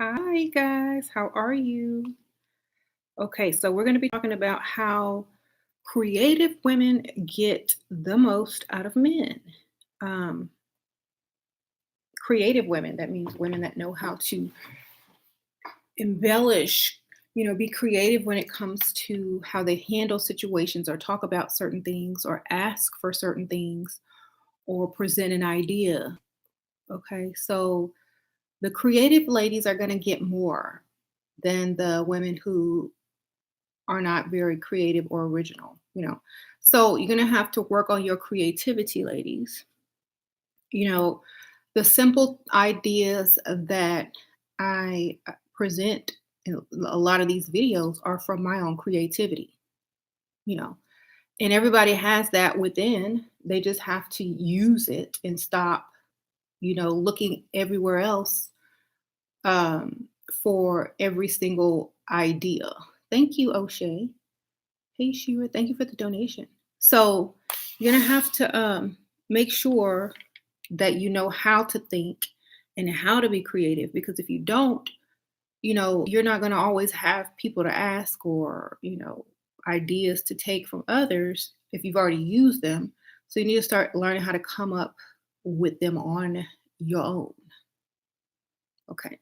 Hi, guys. How are you? Okay, so we're going to be talking about how creative women get the most out of men. Um, Creative women, that means women that know how to embellish, be creative when it comes to how they handle situations or talk about certain things or ask for certain things or present an idea. Okay, so the creative ladies are going to get more than the women who are not very creative or original. So you're going to have to work on your creativity, ladies. You know, the simple ideas that I present in a lot of these videos are from my own creativity, you know. And everybody has that within. They just have to use it and stop, looking everywhere else um, for every single idea. Thank you, O'Shea. Hey, Shira, thank you for the donation. So you're gonna have to make sure that you know how to think and how to be creative because if you don't, you're not gonna always have people to ask or, ideas to take from others if you've already used them. So you need to start learning how to come up with them on your own. Okay.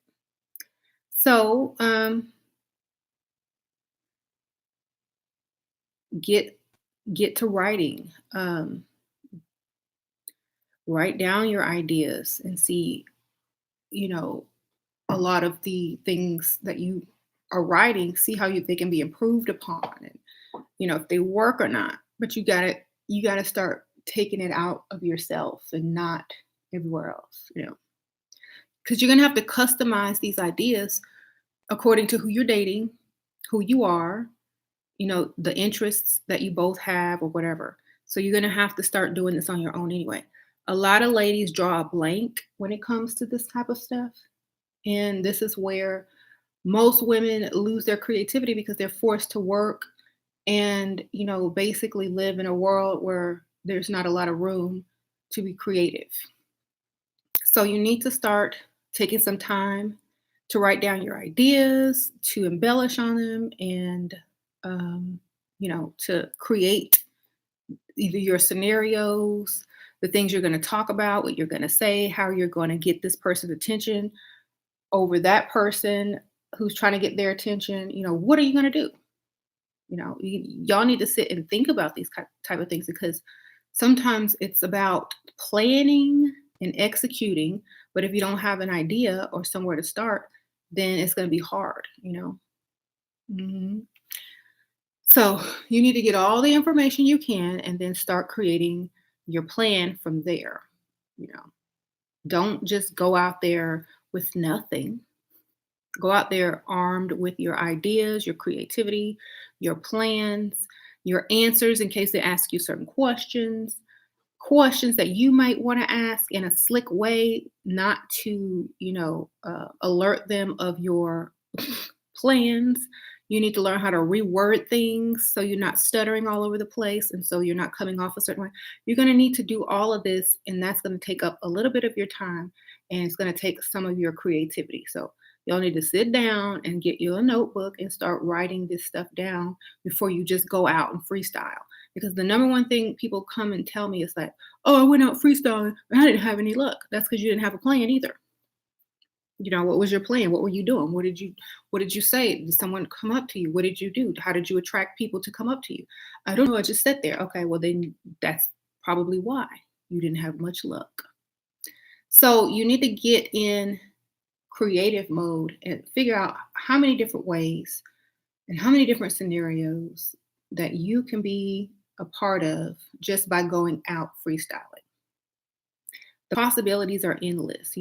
So get get to writing. Write down your ideas and see, you know, a lot of the things that you are writing, see how they can be improved upon and, if they work or not. But you gotta start taking it out of yourself and not everywhere else. Because you're gonna have to customize these ideas according to who you're dating, who you are, the interests that you both have or whatever. So you're going to have to start doing this on your own anyway. A lot of ladies draw a blank when it comes to this type of stuff. And this is where most women lose their creativity because they're forced to work and, basically live in a world where there's not a lot of room to be creative. So you need to start taking some time to write down your ideas, to embellish on them, and to create either your scenarios, the things you're going to talk about, what you're going to say, how you're going to get this person's attention over that person who's trying to get their attention. What are you going to do? Y'all need to sit and think about these type of things because sometimes it's about planning and executing. But if you don't have an idea or somewhere to start, then it's going to be hard. Mhm. So you need to get all the information you can and then start creating your plan from there. You know, don't just go out there with nothing. Go out there armed with your ideas, your creativity, your plans, your answers in case they ask you certain questions that you might want to ask in a slick way, not to, alert them of your plans. You need to learn how to reword things so you're not stuttering all over the place and so you're not coming off a certain way. You're going to need to do all of this, and that's going to take up a little bit of your time and it's going to take some of your creativity. So you'll need to sit down and get you a notebook and start writing this stuff down before you just go out and freestyle. Because the number one thing people come and tell me is like, oh, I went out freestyling and I didn't have any luck. That's because you didn't have a plan either. What was your plan? What were you doing? What did you say? Did someone come up to you? What did you do? How did you attract people to come up to you? I don't know. I just sat there. Okay, well then that's probably why you didn't have much luck. So you need to get in creative mode and figure out how many different ways and how many different scenarios that you can be a part of just by going out freestyling. The possibilities are endless.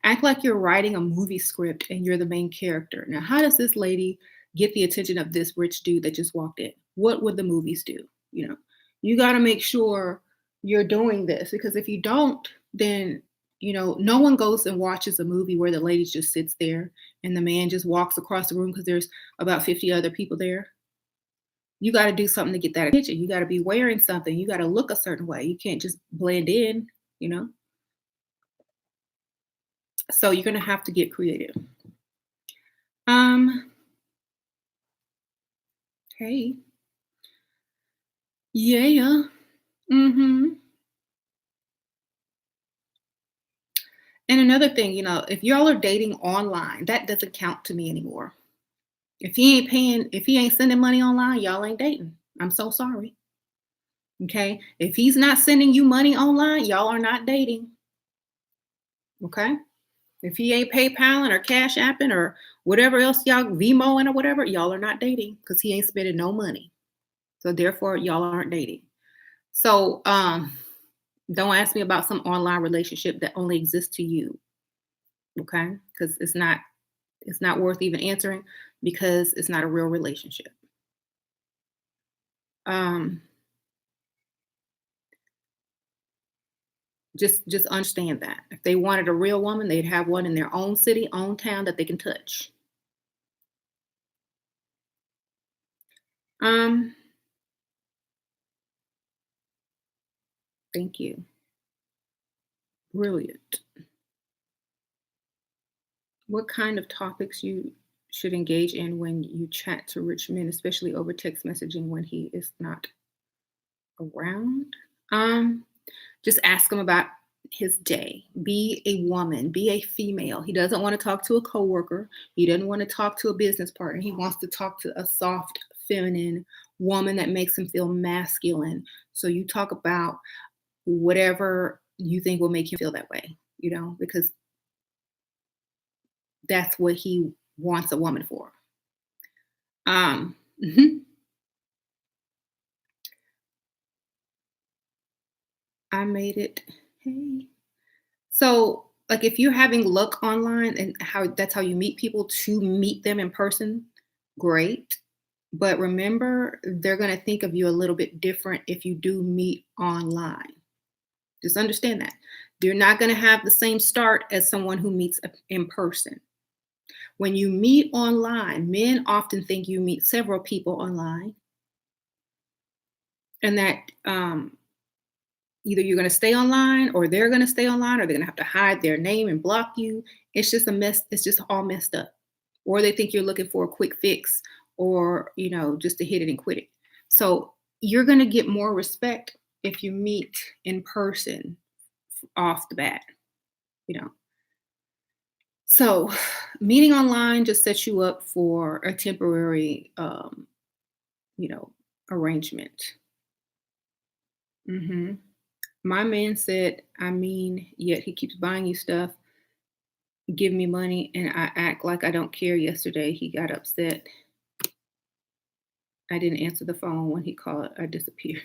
Act like you're writing a movie script and you're the main character. Now, how does this lady get the attention of this rich dude that just walked in? What would the movies do? You got to make sure you're doing this because if you don't, then no one goes and watches a movie where the lady just sits there and the man just walks across the room because there's about 50 other people there. You got to do something to get that attention. You got to be wearing something. You got to look a certain way. You can't just blend in, you know? So you're going to have to get creative. Um, hey. Yeah. Mhm. And another thing, if y'all are dating online, that doesn't count to me anymore. If he ain't sending money online, y'all ain't dating. I'm so sorry. Okay? If he's not sending you money online, y'all are not dating. Okay? If he ain't PayPaling or Cash Apping or whatever else y'all Venmoing or whatever, y'all are not dating because he ain't spending no money. So therefore, y'all aren't dating. So don't ask me about some online relationship that only exists to you. Okay? Because it's not worth even answering because it's not a real relationship. Um, just understand that. If they wanted a real woman, they'd have one in their own city, own town that they can touch. Um, thank you. Brilliant. What kind of topics you should engage in when you chat to rich men, especially over text messaging when he is not around? Um, just ask him about his day. Be a woman, be a female. He doesn't want to talk to a coworker. He doesn't want to talk to a business partner. He wants to talk to a soft, feminine woman that makes him feel masculine. So you talk about whatever you think will make him feel that way, because that's what he wants a woman for. Mhm. I made it. Hey. So, like, if you're having luck online and how that's how you meet people to meet them in person, great. But remember, they're going to think of you a little bit different if you do meet online. Just understand that. You're not going to have the same start as someone who meets in person. When you meet online, men often think you meet several people online and that either you're going to stay online or they're going to stay online or they're going to have to hide their name and block you. It's just a mess. It's just all messed up. Or they think you're looking for a quick fix or, just to hit it and quit it. So you're going to get more respect if you meet in person off the bat, you know. So meeting online just sets you up for a temporary, you know, arrangement. hmm My man said, I mean, yet he keeps buying you stuff, give me money, and I act like I don't care. Yesterday, he got upset. I didn't answer the phone when he called. I disappeared.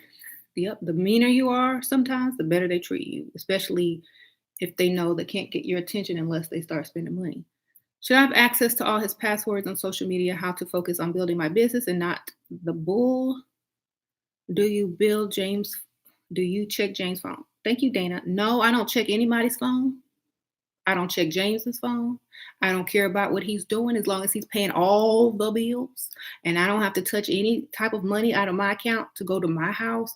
Yep, the meaner you are sometimes, the better they treat you, especially if they know they can't get your attention unless they start spending money. Should I have access to all his passwords on social media? How to focus on building my business and not the bull? Do you build James? Do you check James' phone? Thank you, Dana. No, I don't check anybody's phone. I don't check James's phone. I don't care about what he's doing as long as he's paying all the bills and I don't have to touch any type of money out of my account to go to my house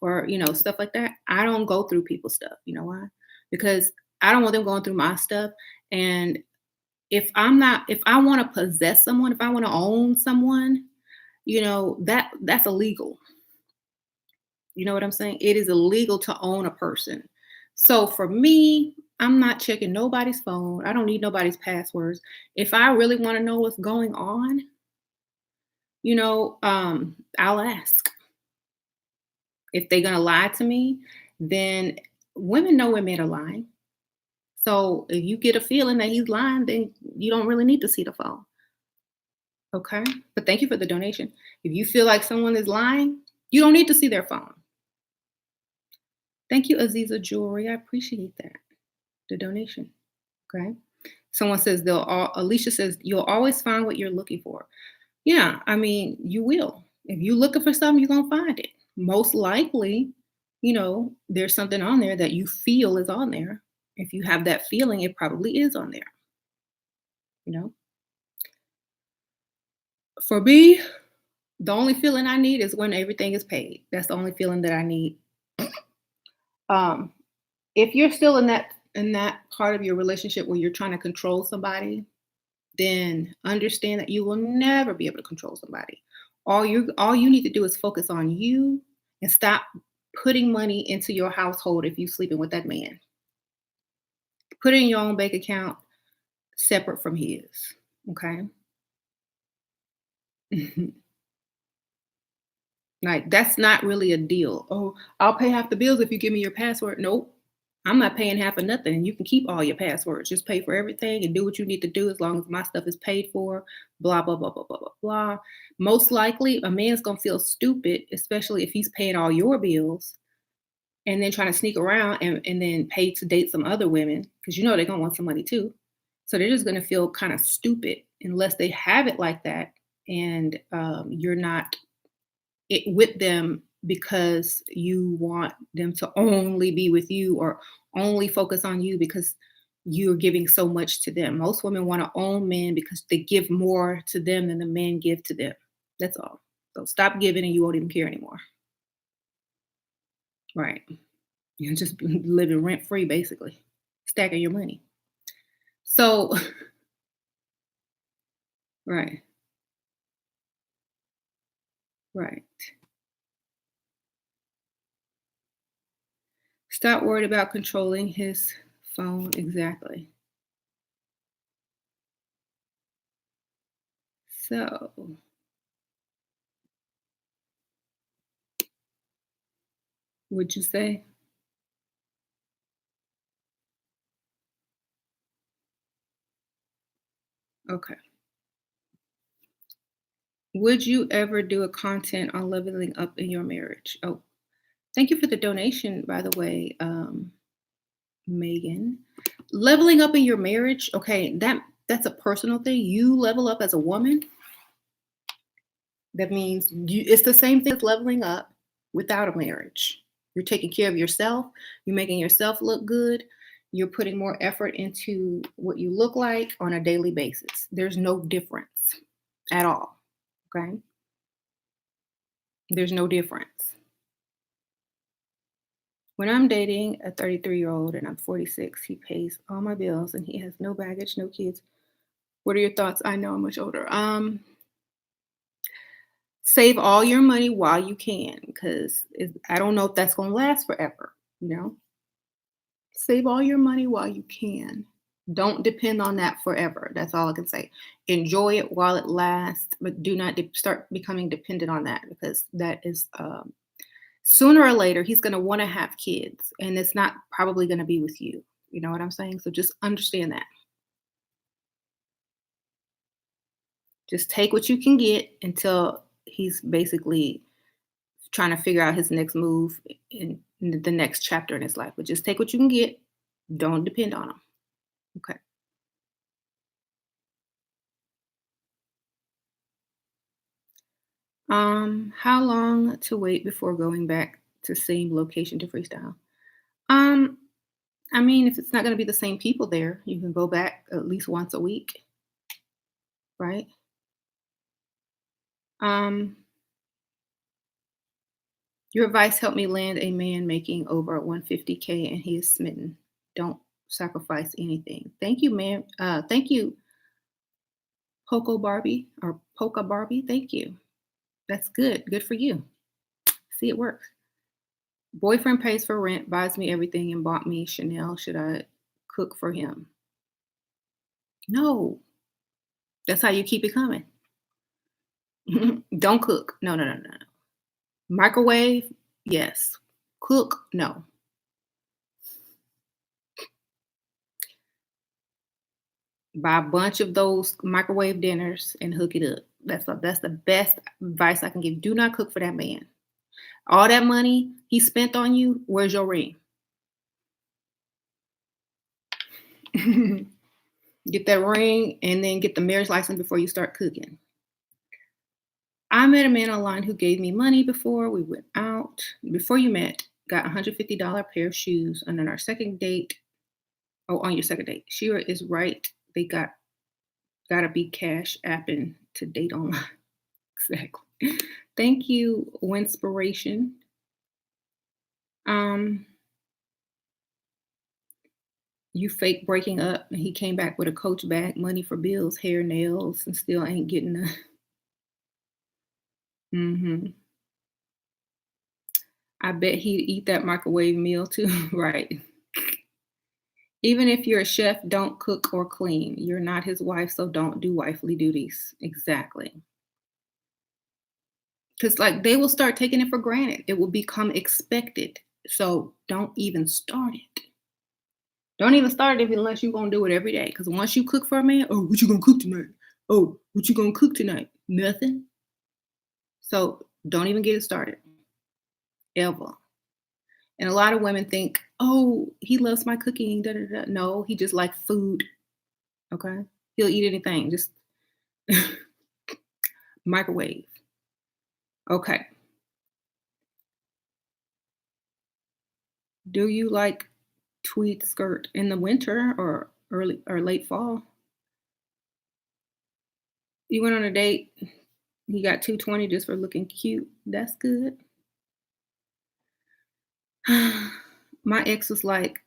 or stuff like that. I don't go through people's stuff. You know why? Because I don't want them going through my stuff. And if I want to possess someone, if I want to own someone, that's illegal. You know what I'm saying? It is illegal to own a person. So for me, I'm not checking nobody's phone. I don't need nobody's passwords. If I really want to know what's going on, I'll ask. If they're gonna lie to me, then women know when men are lying. So if you get a feeling that he's lying, then you don't really need to see the phone. Okay. But thank you for the donation. If you feel like someone is lying, you don't need to see their phone. Thank you, Aziza Jewelry. I appreciate that. The donation. Okay. Someone says Alicia says you'll always find what you're looking for. Yeah, I mean, you will. If you're looking for something, you're gonna find it. Most likely, there's something on there that you feel is on there. If you have that feeling, it probably is on there, you know. For me, the only feeling I need is when everything is paid. That's the only feeling that I need. Um, if you're still in that part of your relationship where you're trying to control somebody, then understand that you will never be able to control somebody. All you need to do is focus on you and stop putting money into your household if you sleeping with that man. Put it in your own bank account separate from his. Okay. Like, that's not really a deal. "Oh, I'll pay half the bills if you give me your password." Nope. I'm not paying half of nothing, and you can keep all your passwords. Just pay for everything and do what you need to do as long as my stuff is paid for, blah, blah, blah, blah, blah, blah, blah. Most likely, a man's gonna feel stupid, especially if he's paying all your bills and then trying to sneak around and then pay to date some other women because you know they're gonna want some money too. So they're just gonna feel kind of stupid unless they have it like that and you're not it with them because you want them to only be with you or only focus on you because you're giving so much to them. Most women want to own men because they give more to them than the men give to them. That's all. So stop giving and you won't even care anymore. Right. You're just living rent free, basically, stacking your money. So, right, right. Stop worried about controlling his phone. Exactly. So, would you say? Okay. Would you ever do a content on leveling up in your marriage? Oh, thank you for the donation, by the way, Megan. Leveling up in your marriage, okay, that's a personal thing. You level up as a woman. That means it's the same thing as leveling up without a marriage. You're taking care of yourself. You're making yourself look good. You're putting more effort into what you look like on a daily basis. There's no difference at all. Okay. There's no difference. When I'm dating a 33-year-old and I'm 46, he pays all my bills and he has no baggage, no kids. What are your thoughts? I know I'm much older. Save all your money while you can, because I don't know if that's going to last forever. You know, save all your money while you can. Don't depend on that forever. That's all I can say. Enjoy it while it lasts, but do not start becoming dependent on that because that is sooner or later he's going to want to have kids and it's not probably going to be with you. You know what I'm saying? So just understand that. Just take what you can get until he's basically trying to figure out his next move in the next chapter in his life. But just take what you can get. Don't depend on him. Okay. How long to wait before going back to same location to freestyle? Um, I mean, if it's not going to be the same people there, you can go back at least once a week, right? Um, your advice helped me land a man making over 150K and he is smitten. Don't sacrifice anything. Thank you, man. Thank you, Poco Barbie or Polka Barbie. Thank you. That's good. Good for you. See, it works. Boyfriend pays for rent, buys me everything, and bought me Chanel. Should I cook for him? No. That's how you keep it coming. Don't cook. No, no, no, no, no. Microwave? Yes. Cook? No. Buy a bunch of those microwave dinners and hook it up. That's the best advice I can give. Do not cook for that man. All that money he spent on you, where's your ring? Get that ring and then get the marriage license before you start cooking. I met a man online who gave me money before we went out. Before you met, got $150 pair of shoes. And on our second date, oh, on your second date, Shira is right. They gotta be cash apping to date online. Exactly. Thank you, Winspiration. Um, You fake breaking up, and he came back with a Coach bag, money for bills, hair, nails, and still ain't getting a mhm. I bet he'd eat that microwave meal too, right. Even if you're a chef, don't cook or clean. You're not his wife, so don't do wifely duties. Exactly. Because, like, they will start taking it for granted. It will become expected. So don't even start it. Don't even start it unless you're gonna do it every day. Because once you cook for a man, oh, what you gonna cook tonight? Oh, what you gonna cook tonight? Nothing. So don't even get it started ever. And a lot of women think, oh, he loves my cooking. Da, da, da. No, he just likes food. Okay. He'll eat anything. Just microwave. Okay. Do you like tweed skirt in the winter or early or late fall? You went on a date, he got 220 just for looking cute. That's good. My ex was like,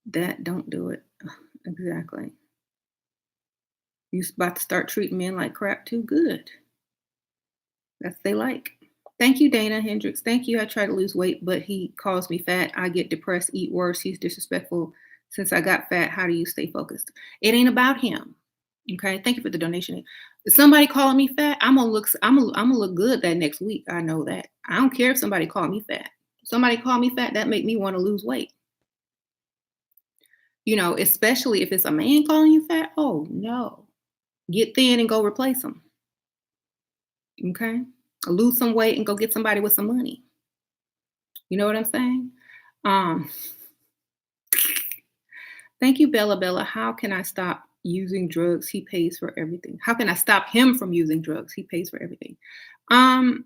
that don't do it. Exactly. You about to start treating men like crap too good. That's what they like. Thank you, Dana Hendricks. Thank you. I try to lose weight, but he calls me fat. I get depressed, eat worse. He's disrespectful. Since I got fat, how do you stay focused? It ain't about him. Okay. Thank you for the donation. If somebody calling me fat, I'm gonna look good that next week. I know that. I don't care if somebody call me fat. Somebody call me fat, that make me want to lose weight. Especially if it's a man calling you fat. Oh no. Get thin and go replace them. Okay. Lose some weight and go get somebody with some money. You know what I'm saying? Um, Thank you, Bella Bella. How can I stop using drugs? He pays for everything. How can I stop him from using drugs? He pays for everything. Um,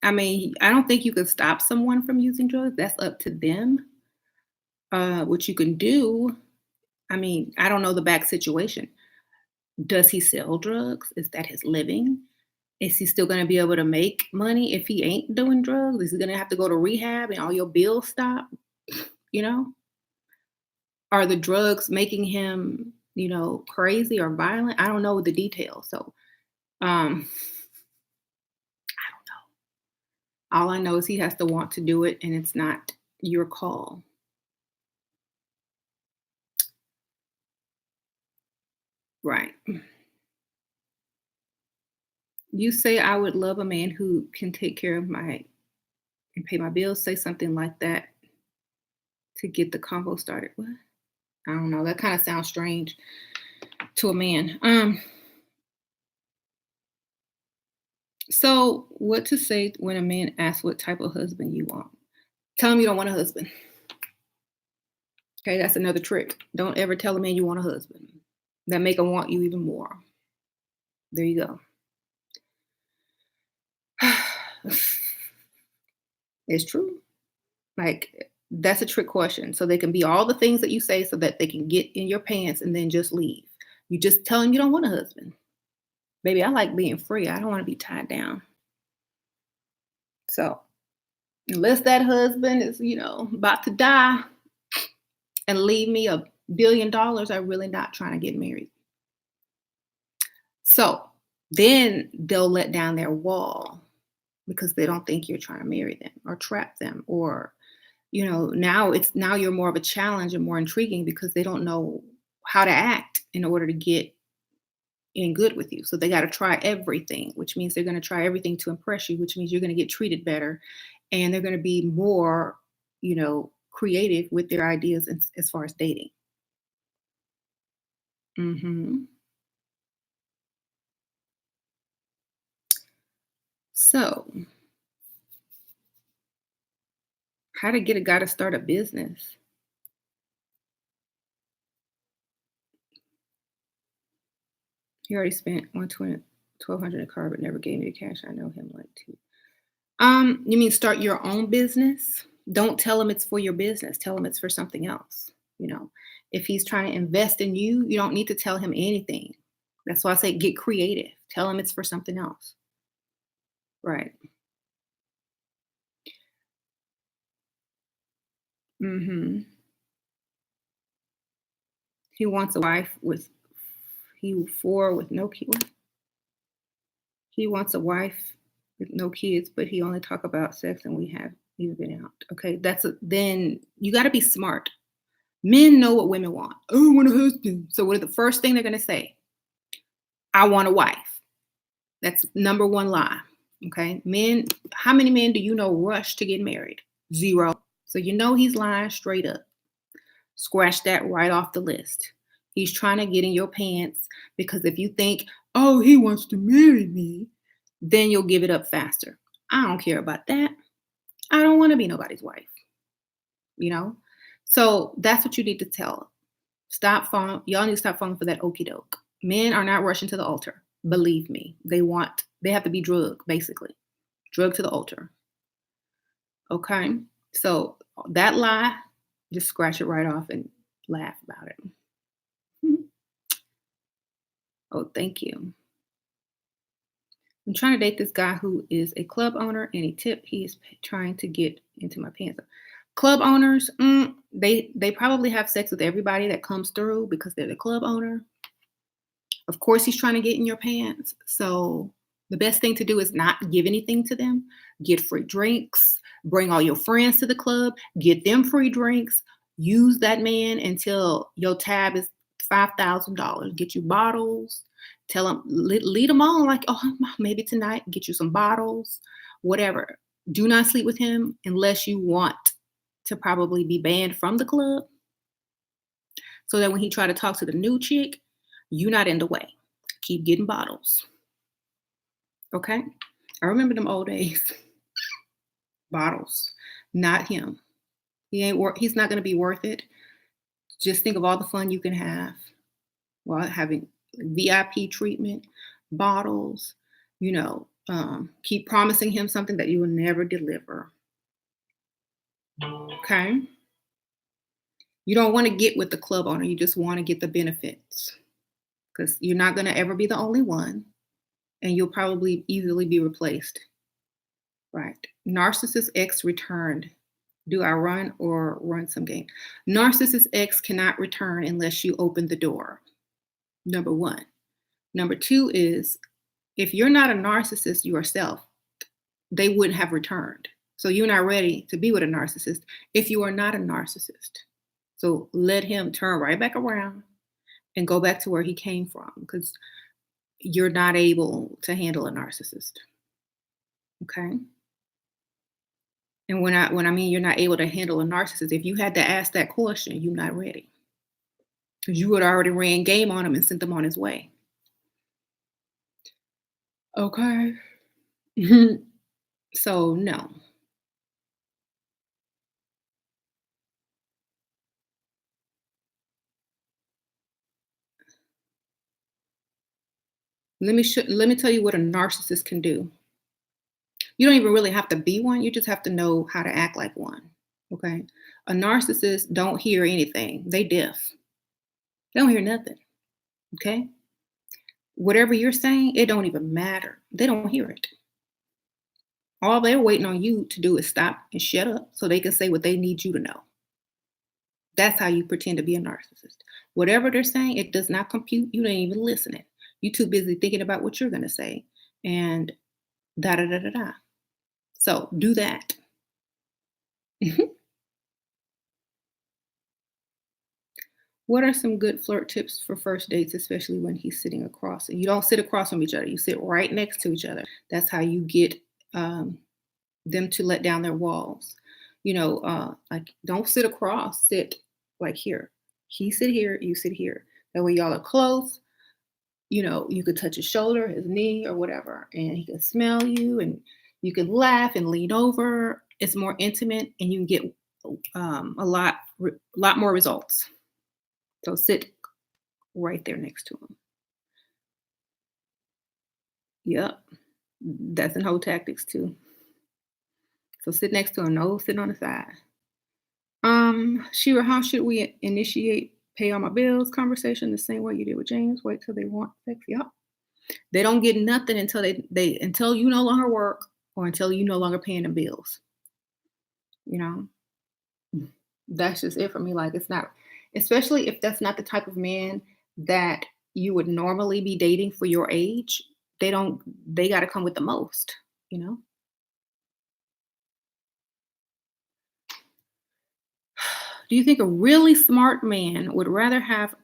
I mean, I don't think you can stop someone from using drugs. That's up to them. What you can do, I mean, I don't know the back situation. Does he sell drugs? Is that his living? Is he still going to be able to make money if he ain't doing drugs? Is he going to have to go to rehab and all your bills stop? You know? Are the drugs making him, crazy or violent? I don't know the details. So, um, all I know is he has to want to do it and it's not your call. Right. You say I would love a man who can take care of my and pay my bills. Say something like that to get the convo started. What? I don't know. That kind of sounds strange to a man. So what to say when a man asks what type of husband you want? Tell him you don't want a husband. Okay, that's another trick. Don't ever tell a man you want a husband. That make him want you even more. There you go. It's true. Like that's a trick question. So they can be all the things that you say so that they can get in your pants and then just leave. You just tell them you don't want a husband. Baby, I like being free. I don't want to be tied down. So unless that husband is, about to die and leave me $1 billion, I'm really not trying to get married. So then they'll let down their wall because they don't think you're trying to marry them or trap them or now you're more of a challenge and more intriguing because they don't know how to act in order to get in good with you. So they got to try everything, which means they're going to try everything to impress you, which means you're going to get treated better and they're going to be more, creative with their ideas as far as dating. hmm So, how to get a guy to start a business? He already spent 120, 1,200 in car, but never gave me the cash. I know him like too. You mean start your own business? Don't tell him it's for your business. Tell him it's for something else. You know, if he's trying to invest in you, you don't need to tell him anything. That's why I say get creative. Tell him it's for something else. Right. Mhm. He wants a wife with he 4 with no kid. He wants a wife with no kids, but he only talk about sex and we have even been out. Okay, then you got to be smart. Men know what women want. Oh, I want a husband. So what are the first thing they're gonna say? I want a wife. That's number one lie. Okay, men. How many men do you know rush to get married? Zero. So you know he's lying straight up. Scratch that right off the list. He's trying to get in your pants because if you think, oh, he wants to marry me, then you'll give it up faster. I don't care about that. I don't want to be nobody's wife, you know? So that's what you need to tell. Stop falling. Y'all need to stop falling for that okey doke. Men are not rushing to the altar. Believe me. They have to be drugged, basically. Drugged to the altar. Okay? So that lie, just scratch it right off and laugh about it. Mhm. Oh, thank you. I'm trying to date this guy who is a club owner, and he is trying to get into my pants. Club owners, they probably have sex with everybody that comes through because they're the club owner. Of course, he's trying to get in your pants. So the best thing to do is not give anything to them. Get free drinks. Bring all your friends to the club. Get them free drinks. Use that man until your tab is $5,000. Get you bottles. Tell him, lead them on like, oh, maybe tonight. Get you some bottles, whatever. Do not sleep with him unless you want to probably be banned from the club so that when he try to talk to the new chick, you're not in the way. Keep getting bottles. Okay? I remember them old days. Bottles. Not him. He's not gonna be worth it. Just think of all the fun you can have while having VIP treatment, bottles, keep promising him something that you will never deliver. Okay? You don't want to get with the club owner, you just want to get the benefits. Because you're not gonna ever be the only one, and you'll probably easily be replaced. Right. Narcissist X returned. Do I run or run some game? Narcissist X cannot return unless you open the door. Number one. Number two is if you're not a narcissist yourself, they wouldn't have returned. So you're not ready to be with a narcissist if you are not a narcissist. So let him turn right back around and go back to where he came from because you're not able to handle a narcissist. Okay. And when I mean you're not able to handle a narcissist, if you had to ask that question, you're not ready. Because you would already ran game on him and sent him on his way. Okay. So no. Let me tell you what a narcissist can do. You don't even really have to be one, you just have to know how to act like one. Okay. A narcissist don't hear anything. They deaf. They don't hear nothing. Okay. Whatever you're saying, it don't even matter. They don't hear it. All they're waiting on you to do is stop and shut up so they can say what they need you to know. That's how you pretend to be a narcissist. Whatever they're saying, it does not compute. You ain't even listening. You too busy thinking about what you're gonna say. And da da da da da. So do that. What are some good flirt tips for first dates, especially when he's sitting across? You don't sit across from each other. You sit right next to each other. That's how you get um, them to let down their walls. Like don't sit across. Sit like here. He sit here. You sit here. That way y'all are close. You could touch his shoulder, his knee, or whatever, and he can smell you, and you can laugh and lean over. It's more intimate, and you can get lot more results. So sit right there next to him. Yep, that's in whole tactics too. So sit next to him. No, sit on the side. Shira, how should we initiate pay all my bills conversation the same way you did with James? Wait till they want sex. Yep. They don't get nothing until they until you no longer work or until you no longer paying the bills. You know. That's just it for me. Like, it's not, especially if that's not the type of man that you would normally be dating for your age. They don't, they got to come with the most, you know? Do you think a really smart man would rather have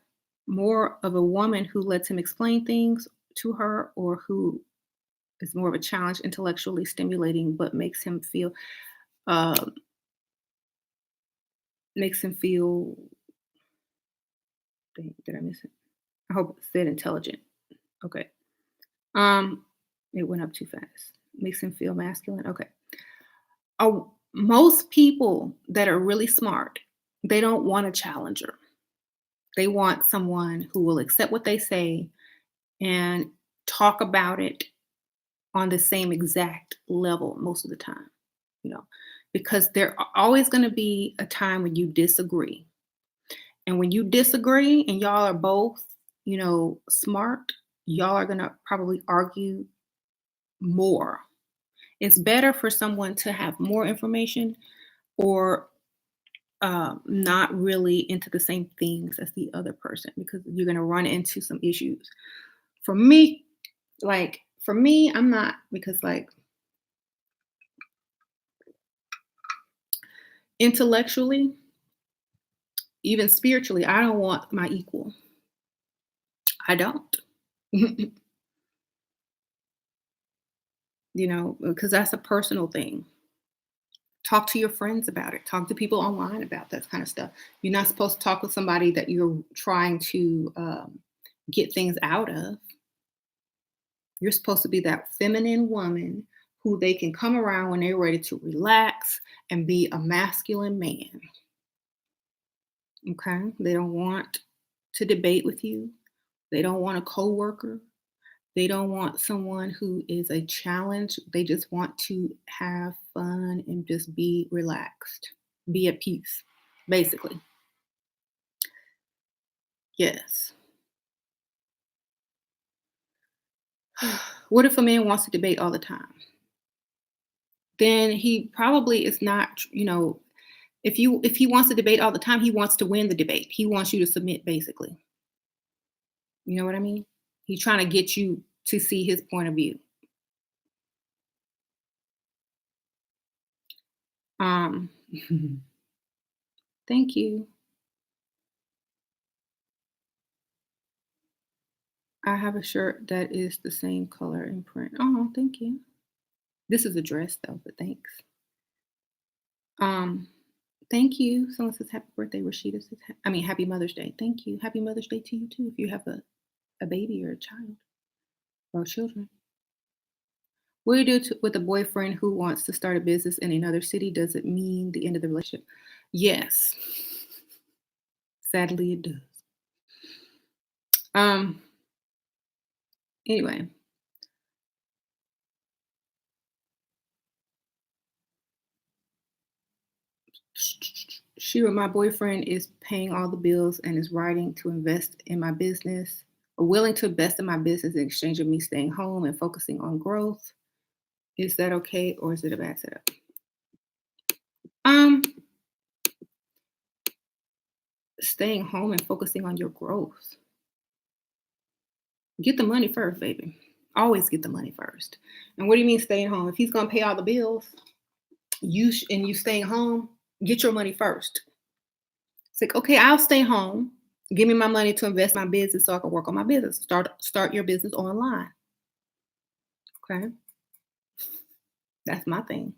more of a woman who lets him explain things to her, or who is more of a challenge, intellectually stimulating, but um, makes him feel, did I miss it? I hope it said intelligent. Okay. Um, it went up too fast. Makes him feel masculine. Okay. Most people that are really smart, they don't want a challenger. They want someone who will accept what they say and talk about it on the same exact level most of the time, you know, because always going to be a time when you disagree. And when you disagree and y'all are both, smart, y'all are going to probably argue more. It's better for someone to have more information, or not really into the same things as the other person, because you're going to run into some issues. For me, I'm not, because like intellectually, even spiritually, I don't want my equal. I don't. Because that's a personal thing. Talk to your friends about it. Talk to people online about that kind of stuff. You're not supposed to talk with somebody that you're trying to get things out of. You're supposed to be that feminine woman who they can come around when they're ready to relax and be a masculine man. Okay? They don't want to debate with you. They don't want a coworker. They don't want someone who is a challenge. They just want to have fun and just be relaxed, be at peace, basically. Yes. What if a man wants to debate all the time? Then he probably is not, if he wants to debate all the time, he wants to win the debate. He wants you to submit, basically. You know what I mean? He's trying to get you to see his point of view. Um, thank you. I have a shirt that is the same color and print. Oh, thank you. This is a dress though, but thanks. Um, thank you. Someone says happy birthday. Rashida says, happy Mother's Day. Thank you. Happy Mother's Day to you too, if you have a baby or a child or children. What do you do with a boyfriend who wants to start a business in another city? Does it mean the end of the relationship? Yes. Sadly, it does. Um, anyway, my boyfriend is paying all the bills and is writing to invest in my business, or willing to invest in my business in exchange of me staying home and focusing on growth. Is that okay, or is it a bad setup? Um, Staying home and focusing on your growth. Get the money first, baby. Always get the money first. And what do you mean staying home? If he's gonna pay all the bills, and you staying home, get your money first. It's like, okay, I'll stay home. Give me my money to invest in my business so I can work on my business. Start your business online. Okay. That's my thing.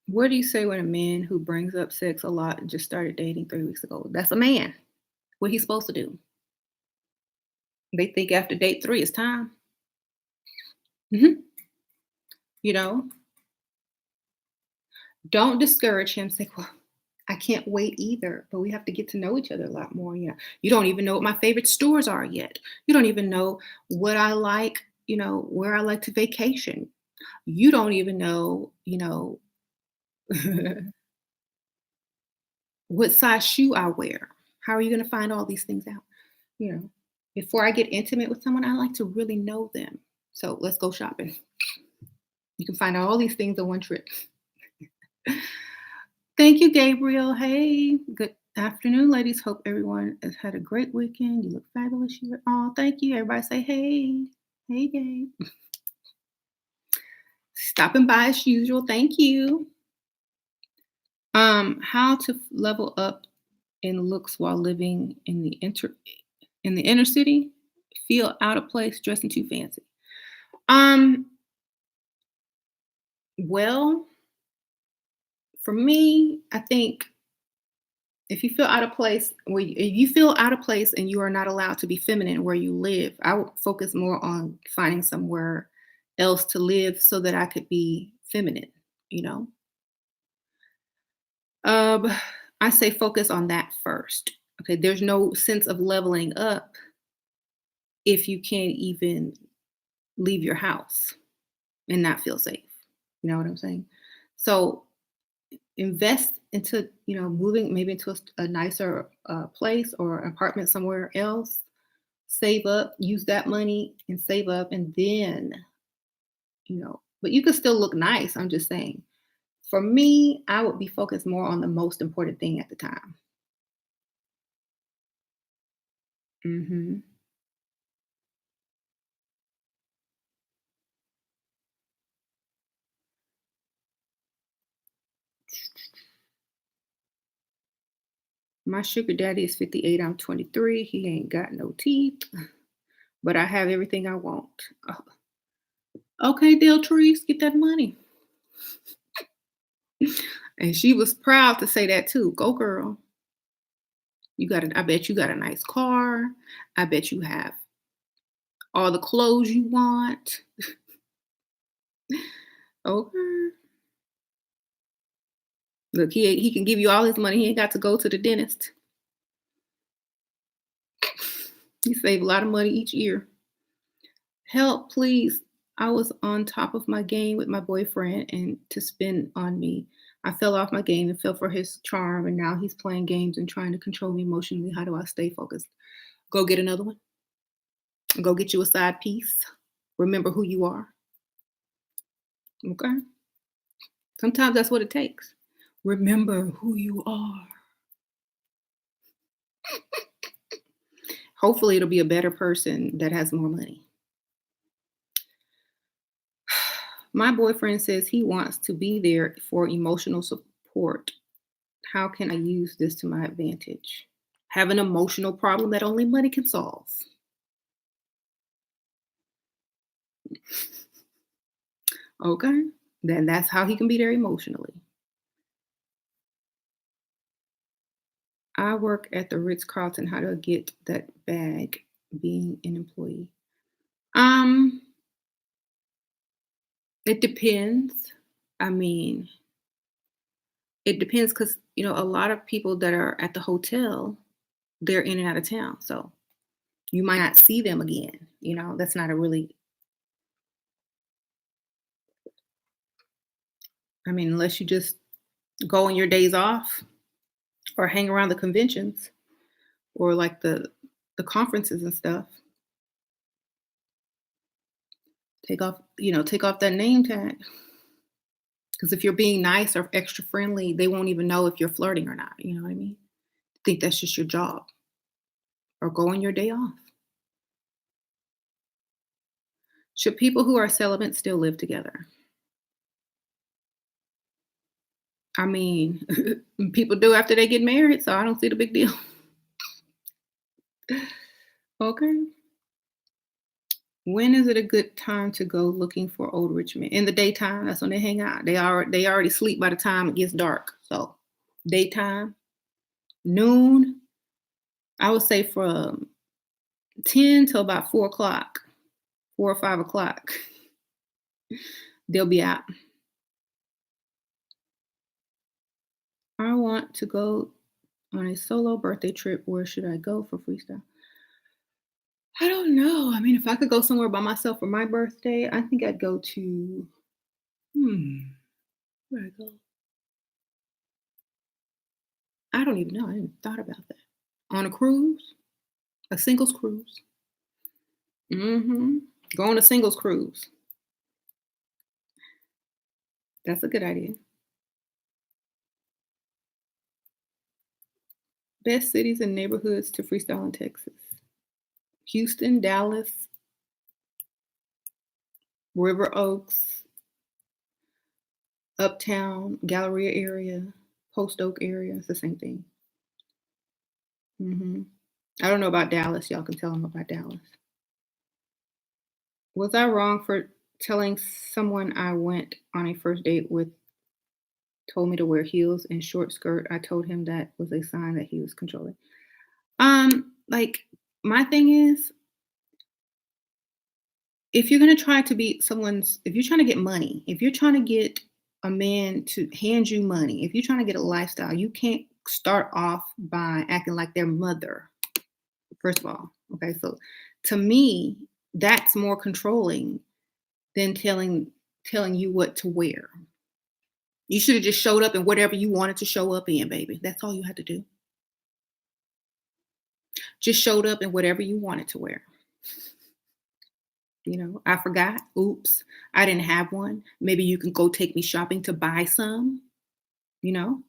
What do you say when a man who brings up sex a lot and just started dating 3 weeks ago? That's a man. What he's supposed to do? They think after date 3 it's time. Mhm. You know, don't discourage him. Say, well, I can't wait either, but we have to get to know each other a lot more. You don't even know what my favorite stores are yet. You don't even know what I like, where I like to vacation. You don't even know, what size shoe I wear. How are you going to find all these things out? You know, before I get intimate with someone, I like to really know them. So let's go shopping. You can find all these things on one trip. Thank you, Gabriel. Hey, good afternoon, ladies. Hope everyone has had a great weekend. You look fabulous. Oh, thank you. Everybody say hey. Hey, Gabe. Stopping by as usual. Thank you. How to level up in looks while living in the inner city? Feel out of place, dressing too fancy. Um, well, for me, I think if you feel out of place, if you feel out of place and you are not allowed to be feminine where you live, I would focus more on finding somewhere else to live so that I could be feminine, you know? Um, I say focus on that first. Okay, there's no sense of leveling up if you can't even leave your house and not feel safe. You know what I'm saying? So invest into, moving maybe into a nicer place or apartment somewhere else. Save up, use that money and save up, and then, but you could still look nice. I'm just saying. For me, I would be focused more on the most important thing at the time. hmm My sugar daddy is 58. I'm 23. He ain't got no teeth, but I have everything I want. Oh, okay, Deltrice, get that money. And she was proud to say that too. Go girl. I bet you got a nice car. I bet you have all the clothes you want. Okay. Look, he can give you all his money. He ain't got to go to the dentist. He save a lot of money each year. Help, please. I was on top of my game with my boyfriend and to spend on me. I fell off my game and fell for his charm, and now he's playing games and trying to control me emotionally. How do I stay focused? Go get another one. Go get you a side piece. Remember who you are. Okay? Sometimes that's what it takes. Remember who you are. Hopefully, it'll be a better person that has more money. My boyfriend says he wants to be there for emotional support. How can I use this to my advantage? Have an emotional problem that only money can solve. Okay? Then that's how he can be there emotionally. I work at the Ritz Carlton. How to get that bag being an employee? Um, it depends. I mean, it depends because a lot of people that are at the hotel, they're in and out of town. So you might not see them again. That's not a really, unless you just go on your days off or hang around the conventions or like the conferences and stuff. Take off that name tag. Because if you're being nice or extra friendly, they won't even know if you're flirting or not. You know what I mean? Think that's just your job. Or go on your day off. Should people who are celibate still live together? I mean, people do after they get married, so I don't see the big deal. Okay. When is it a good time to go looking for old rich men? In the daytime, that's when they hang out. They already sleep by the time it gets dark. So daytime, noon, I would say from 10 till about 4 o'clock, 4 or 5 o'clock, they'll be out. I want to go on a solo birthday trip. Where should I go for freestyle? I don't know. If I could go somewhere by myself for my birthday, I think I'd go to, where I go? I don't even know. I hadn't thought about that. On a cruise, a singles cruise. Go on a singles cruise. That's a good idea. Best cities and neighborhoods to freestyle in Texas. Houston, Dallas, River Oaks, Uptown, Galleria area, Post Oak area. It's the same thing. I don't know about Dallas. Y'all can tell them about Dallas. Was I wrong for telling someone I went on a first date with told me to wear heels and short skirt? I told him that was a sign that he was controlling. Like my thing is, if you're gonna try to be someone's, if you're trying to get money, if you're trying to get a man to hand you money, if you're trying to get a lifestyle, you can't start off by acting like their mother. First of all, okay. So to me, that's more controlling than telling you what to wear. You should have just showed up in whatever you wanted to show up in, baby. That's all you had to do. Just showed up in whatever you wanted to wear. I forgot. Oops, I didn't have one. Maybe you can go take me shopping to buy some. You know,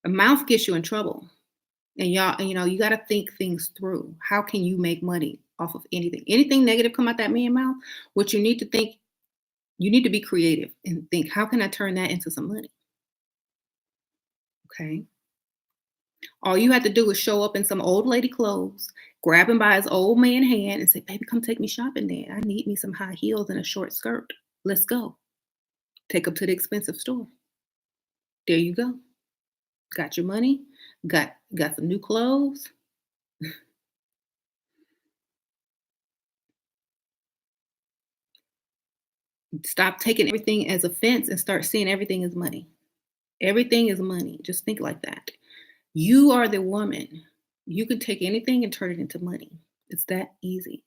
a mouth gets you in trouble. And y'all, you got to think things through. How can you make money off of anything? Anything negative come out that man mouth? What you need to think, you need to be creative and think, how can I turn that into some money? Okay. All you have to do is show up in some old lady clothes, grab him by his old man hand and say, baby, come take me shopping then. I need me some high heels and a short skirt. Let's go. Take him to the expensive store. There you go. Got your money, got some new clothes. Stop taking everything as offense and start seeing everything as money. Everything is money. Just think like that. You are the woman. You can take anything and turn it into money. It's that easy.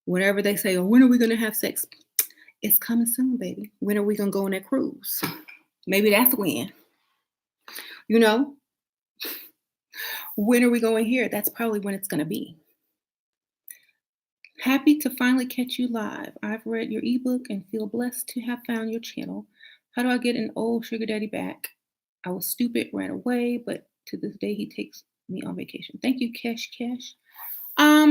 Whenever they say, oh, when are we going to have sex? It's coming soon, baby. When are we going to go on that cruise? Maybe that's when. You know, when are we going here? That's probably when it's going to be. Happy to finally catch you live. I've read your ebook and feel blessed to have found your channel. How do I get an old sugar daddy back? I was stupid, ran away, but to this day he takes me on vacation. Thank you, Kesh Kesh. How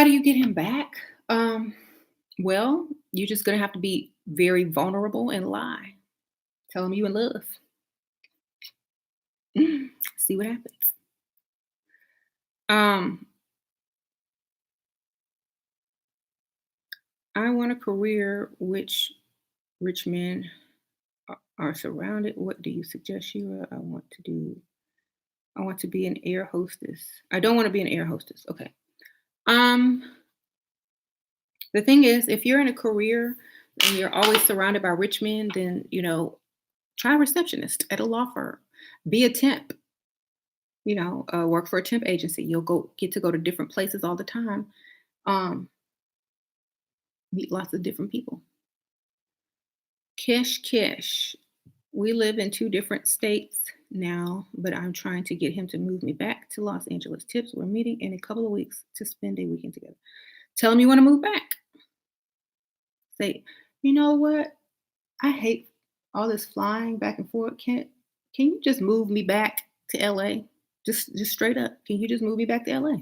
do you get him back? Well, you're just gonna have to be very vulnerable and lie. Tell him you in love. See what happens. I want a career which rich men are surrounded. What do you suggest, Sheila? I want to be an air hostess. I don't want to be an air hostess. Okay. Um, the thing is, if you're in a career and you're always surrounded by rich men, then try a receptionist at a law firm. Be a temp. Work for a temp agency. You'll get to go to different places all the time. Meet lots of different people. Kish. We live in 2 different states now, but I'm trying to get him to move me back to Los Angeles. Tips, we're meeting in a couple of weeks to spend a weekend together. Tell him you want to move back. Say, you know what? I hate all this flying back and forth. Can you just move me back to LA? Just straight up. Can you just move me back to LA?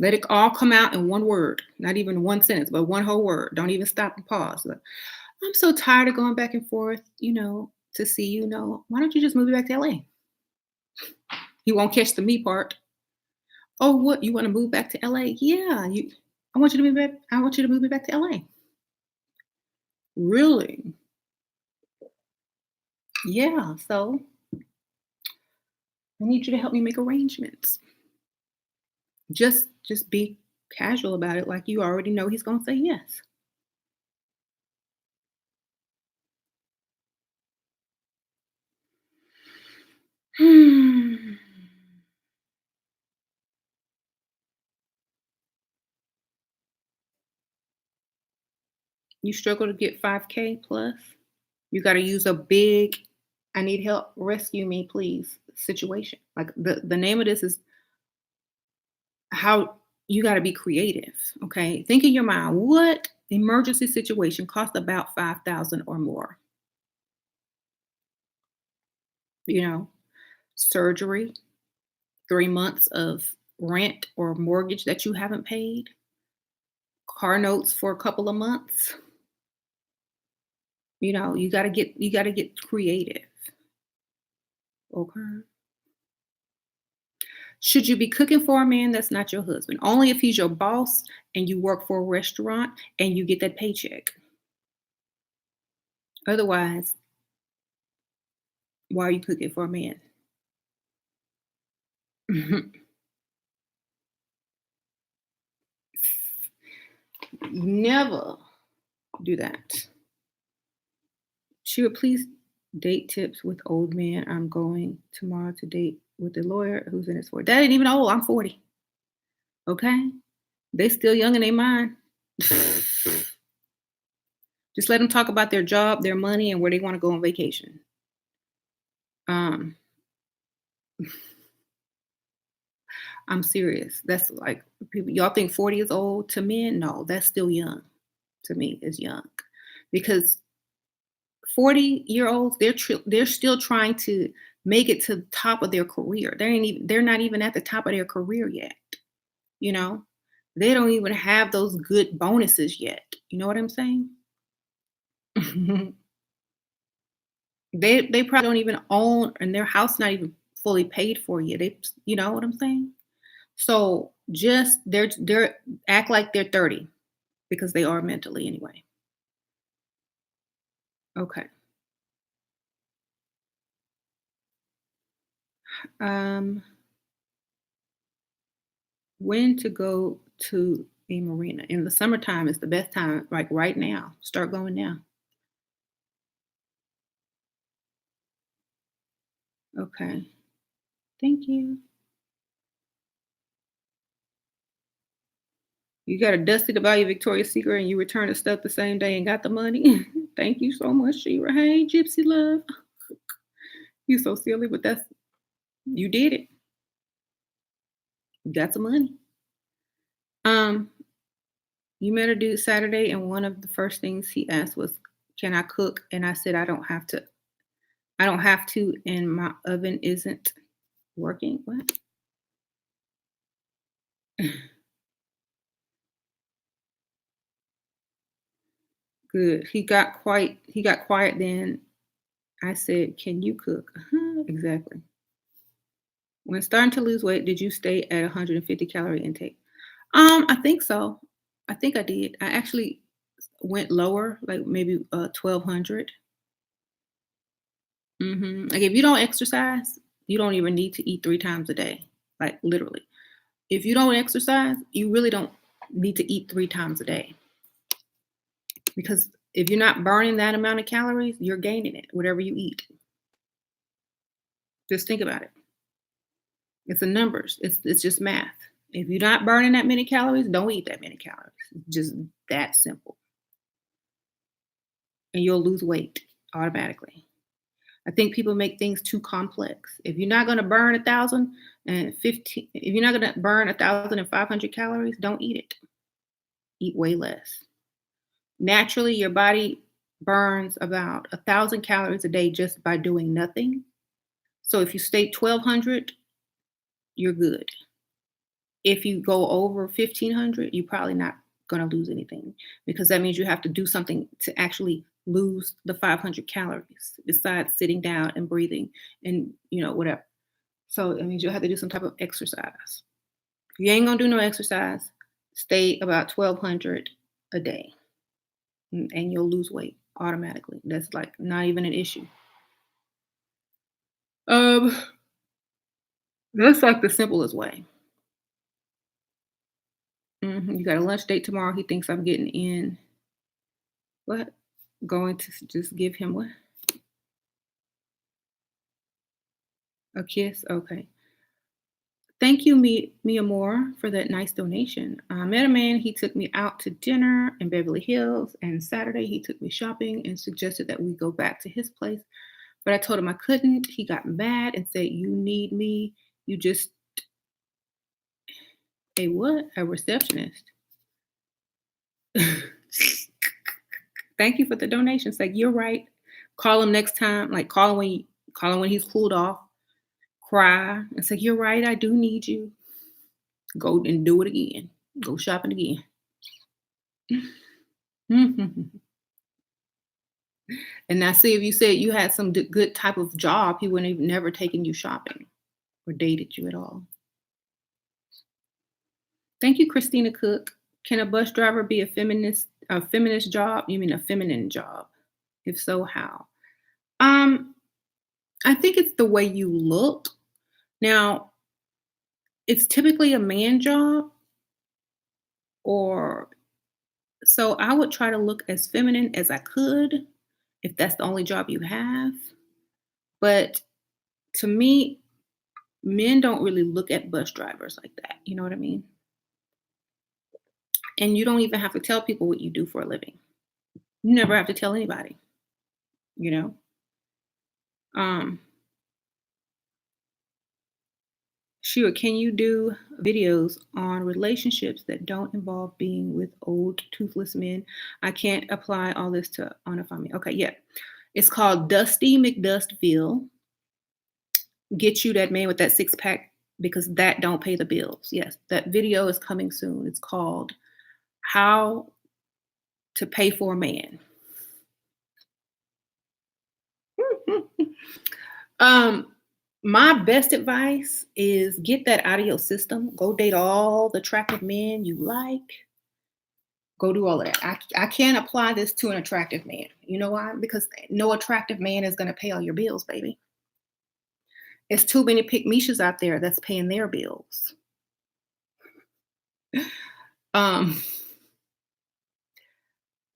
Let it all come out in one word, not even one sentence, but one whole word. Don't even stop and pause. I'm so tired of going back and forth, to see you. Why don't you just move me back to LA? You won't catch the me part. Oh, what? You want to move back to LA? Yeah, I want you to move back. I want you to move me back to LA. Really? Yeah. So I need you to help me make arrangements. Just be casual about it, like you already know he's gonna say yes. You struggle to get 5K plus. You got to use a big, I need help, rescue me, please situation. Like the name of this is how you got to be creative. Okay. Think in your mind, what Emergency situation costs about 5,000 or more. You know, surgery, 3 months of rent or mortgage that you haven't paid, car notes for a couple of months. You gotta get creative. Okay. Should you be cooking for a man that's not your husband? Only if he's your boss and you work for a restaurant and you get that paycheck. Otherwise, why are you cooking for a man? Never do that. She would please date tips with old men. I'm going tomorrow to date with a lawyer who's in his 40s. That ain't even old. I'm 40. Okay. They still young in their mind. Just let them talk about their job, their money, and where they want to go on vacation. Um, I'm serious. That's like people. Y'all think 40 is old to men? No, that's still young. To me, is young because 40-year-olds they're still trying to make it to the top of their career. They're not even at the top of their career yet. You know, they don't even have those good bonuses yet. You know what I'm saying? They probably don't even own and their house not even fully paid for yet. You know what I'm saying? So just they're act like they're 30 because they are mentally anyway. Okay. Um, when to go to a marina? In the summertime is the best time, like right now. Start going now. Okay. Thank you. You got a dusty to buy your Victoria's Secret and you return the stuff the same day and got the money. Thank you so much, Shira. Hey, Gypsy Love. You so silly, but you did it. You got some money. Um, you met a dude Saturday, and one of the first things he asked was, "Can I cook?" And I said, "I don't have to. I don't have to, and my oven isn't working." What? Good. He got quiet then. I said, "Can you cook?" Exactly. When starting to lose weight, did you stay at 150 calorie intake? I think so. I think I did. I actually went lower, like maybe 1200. Like if you don't exercise, you don't even need to eat 3 times a day. Like literally. If you don't exercise, you really don't need to eat 3 times a day because if you're not burning that amount of calories, you're gaining it, whatever you eat. Just think about it. It's the numbers. It's just math. If you're not burning that many calories, don't eat that many calories. It's just that simple. And you'll lose weight automatically. I think people make things too complex. If you're not going to burn 1,015, if you're not going to burn 1,500 calories, don't eat it. Eat way less. Naturally, your body burns about 1,000 calories a day just by doing nothing. So if you stay 1,200, you're good. If you go over 1,500, you're probably not going to lose anything because that means you have to do something to actually lose the 500 calories besides sitting down and breathing and whatever. So it means you'll have to do some type of exercise. If you ain't gonna do no exercise, stay about 1,200 a day, and you'll lose weight automatically. That's like not even an issue. Um, that's like the simplest way. You got a lunch date tomorrow. He thinks I'm getting in. What? Going to just give him what? A kiss? Okay. Thank you, Mia Moore, for that nice donation. I met a man. He took me out to dinner in Beverly Hills, and Saturday he took me shopping and suggested that we go back to his place. But I told him I couldn't. He got mad and said, "You need me. You just a what? A receptionist." Thank you for the donation. It's like, you're right. Call him next time. Like call him when he's cooled off. Cry. It's like, you're right. I do need you. Go and do it again. Go shopping again. And now, see, if you said you had some good type of job, he wouldn't have never taken you shopping or dated you at all. Thank you, Christina Cook. Can a bus driver be a feminist job? You mean a feminine job? If so, how? Um, I think it's the way you look. Now, it's typically a man job, or so I would try to look as feminine as I could if that's the only job you have. But to me, men don't really look at bus drivers like that. You know what I mean? And you don't even have to tell people what you do for a living. You never have to tell anybody, you know? Um, Sure, can you do videos on relationships that don't involve being with old toothless men? I can't apply all this to honor me. Okay, yeah. It's called Dusty McDustville. Get you that man with that six pack because that don't pay the bills. Yes, that video is coming soon. It's called How to Pay for a Man. um, my best advice is get that out of your system. Go date all the attractive men you like. Go do all of that. I can't apply this to an attractive man. You know why? Because no attractive man is going to pay all your bills, baby. It's too many pick Mishas out there that's paying their bills. Um,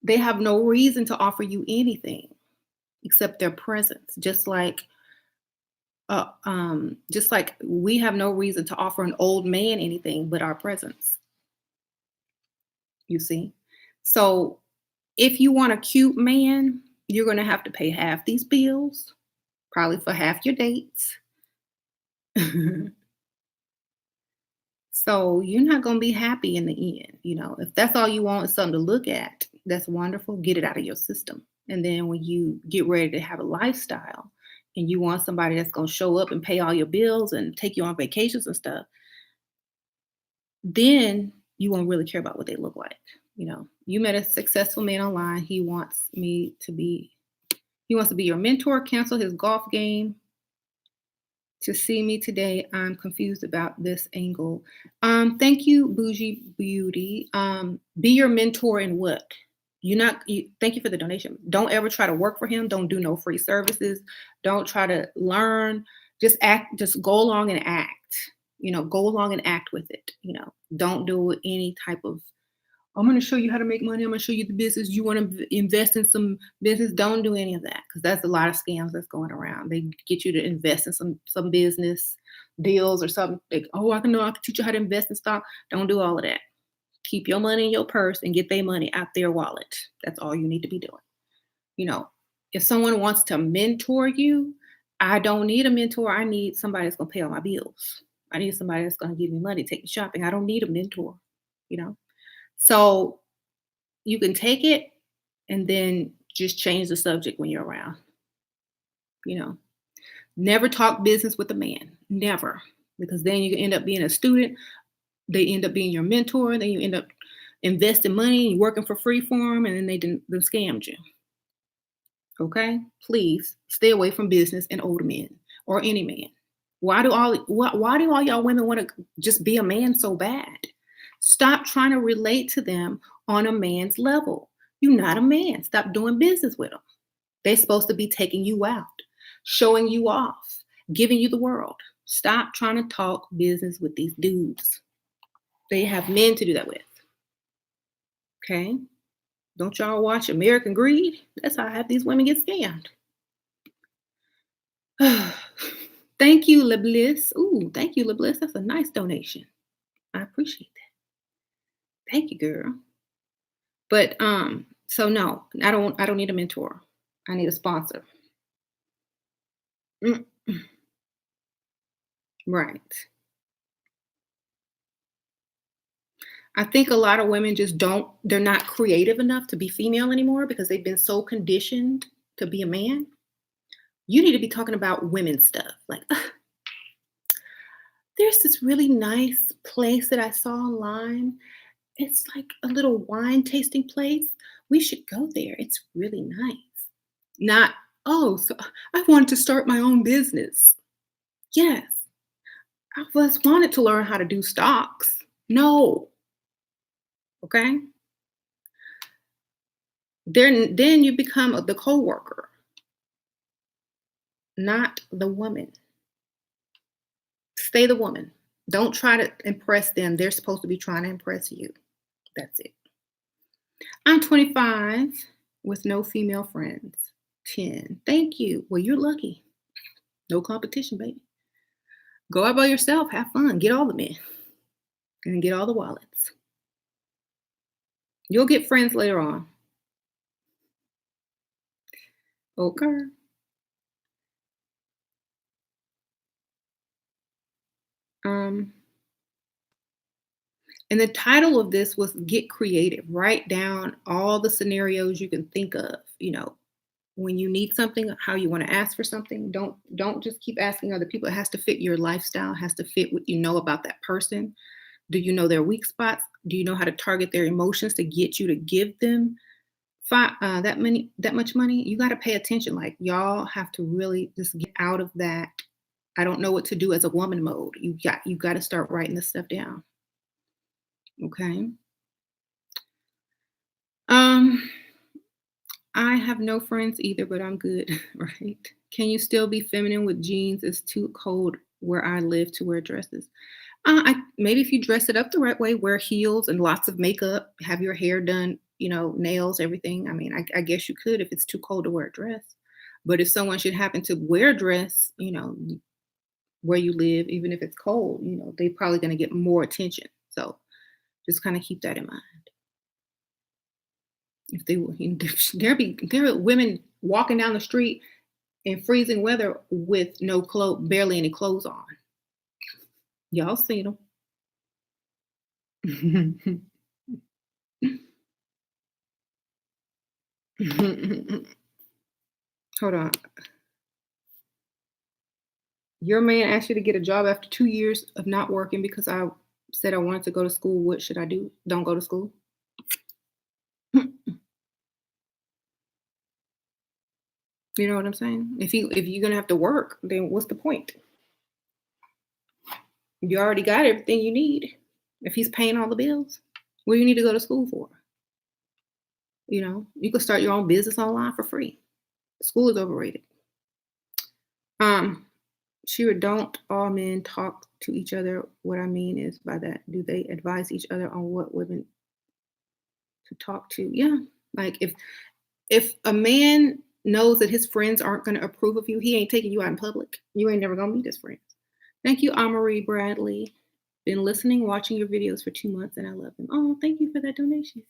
they have no reason to offer you anything except their presence. Just like we have no reason to offer an old man anything but our presence. You see? So if you want a cute man, you're going to have to pay half these bills, probably for half your dates. So you're not going to be happy in the end. If that's all you want is something to look at, that's wonderful. Get it out of your system. And then when you get ready to have a lifestyle and you want somebody that's going to show up and pay all your bills and take you on vacations and stuff, then you won't really care about what they look like. You met a successful man online. He wants to be your mentor, cancel his golf game to see me today. I'm confused about this angle. Thank you, Bougie Beauty. Be your mentor in what? Thank you for the donation. Don't ever try to work for him. Don't do no free services. Don't try to learn. Just go along and act. Go along and act with it. Don't do any type of, I'm going to show you how to make money. I'm going to show you the business. You want to invest in some business? Don't do any of that because that's a lot of scams that's going around. They get you to invest in some business deals or something. I can teach you how to invest in stock. Don't do all of that. Keep your money in your purse and get their money out their wallet. That's all you need to be doing. If someone wants to mentor you, I don't need a mentor. I need somebody that's going to pay all my bills. I need somebody that's going to give me money, take me shopping. I don't need a mentor, So you can take it and then just change the subject when you're around. Never talk business with a man. Never. Because then you can end up being a student. They end up being your mentor. Then you end up investing money, you working for free for them, and then they done scammed you. Okay? Please stay away from business and older men or any man. Why do all y'all women want to just be a man so bad? Stop trying to relate to them on a man's level. You're not a man. Stop doing business with them. They're supposed to be taking you out, showing you off, giving you the world. Stop trying to talk business with these dudes. They have men to do that with. Okay? Don't y'all watch American Greed? That's how half these women get scammed. Thank you, LeBliss. Ooh, thank you, LeBliss. That's a nice donation. I appreciate that. Thank you, girl. But so no, I don't need a mentor. I need a sponsor. Mm, right. I think a lot of women just they're not creative enough to be female anymore because they've been so conditioned to be a man. You need to be talking about women stuff. Like, there's this really nice place that I saw online. It's like a little wine tasting place. We should go there. It's really nice. Not, oh, so I wanted to start my own business. Yes, I just wanted to learn how to do stocks. No, okay? Then you become the coworker, not the woman. Stay the woman. Don't try to impress them. They're supposed to be trying to impress you. That's it. I'm 25 with no female friends. 10. Thank you. Well, you're lucky. No competition, baby. Go out by yourself. Have fun. Get all the men and get all the wallets. You'll get friends later on. Okay. Um, and the title of this was Get Creative. Write down all the scenarios you can think of, when you need something, how you want to ask for something. Don't just keep asking other people. It has to fit your lifestyle, it has to fit what you know about that person. Do you know their weak spots? Do you know how to target their emotions to get you to give them that much money? You got to pay attention. Like, y'all have to really just get out of that I don't know what to do as a woman mode. You got to start writing this stuff down. Okay. Um, I have no friends either, but I'm good, right? Can you still be feminine with jeans? It's too cold where I live to wear dresses. Maybe if you dress it up the right way, wear heels and lots of makeup, have your hair done, nails, everything. I mean, I guess you could if it's too cold to wear a dress. But if someone should happen to wear a dress, where you live, even if it's cold, they're probably going to get more attention. So just kind of keep that in mind. If they will, there are women walking down the street in freezing weather with no clothes, barely any clothes on. Y'all seen them. Hold on. Your man asked you to get a job after 2 years of not working because I said I wanted to go to school. What should I do? Don't go to school. You know what I'm saying? If you're gonna have to work, then what's the point? You already got everything you need. If he's paying all the bills, what do you need to go to school for? You can start your own business online for free. School is overrated. Shira, don't all men talk to each other? What I mean is by that, do they advise each other on what women to talk to? Yeah. Like if a man knows that his friends aren't going to approve of you, he ain't taking you out in public. You ain't never going to meet his friends. Thank you, Amory Bradley. Been listening, watching your videos for 2 months, and I love them. Oh, thank you for that donation.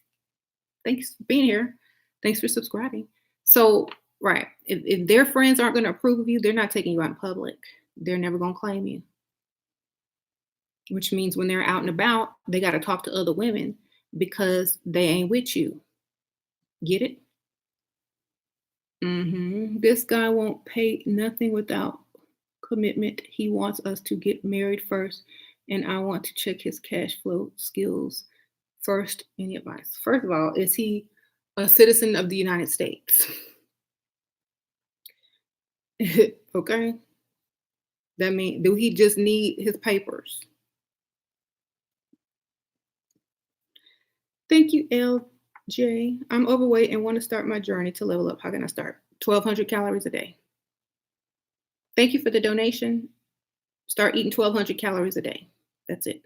Thanks for being here. Thanks for subscribing. So, right, if their friends aren't going to approve of you, they're not taking you out in public. They're never going to claim you. Which means when they're out and about, they got to talk to other women because they ain't with you. Get it? This guy won't pay nothing without commitment. He wants us to get married first, and I want to check his cash flow skills first. Any advice? First of all, is he a citizen of the United States? Okay. That means, do he just need his papers? Thank you, LJ. I'm overweight and want to start my journey to level up. How can I start? 1,200 calories a day. Thank you for the donation. Start eating 1,200 calories a day. That's it.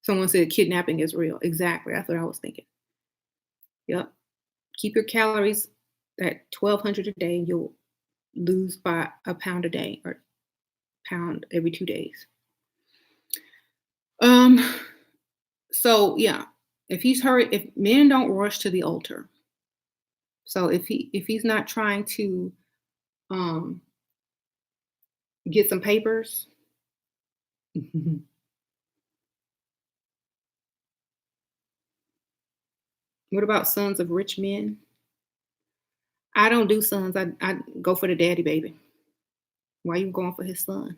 Someone said kidnapping is real. Exactly. That's what I was thinking. Yep. Keep your calories at 1,200 a day and you'll lose by a pound a day or pound every 2 days. So yeah, if men don't rush to the altar. So if he's not trying to get some papers, What about sons of rich men? I don't do sons. I go for the daddy, baby. Why you going for his son?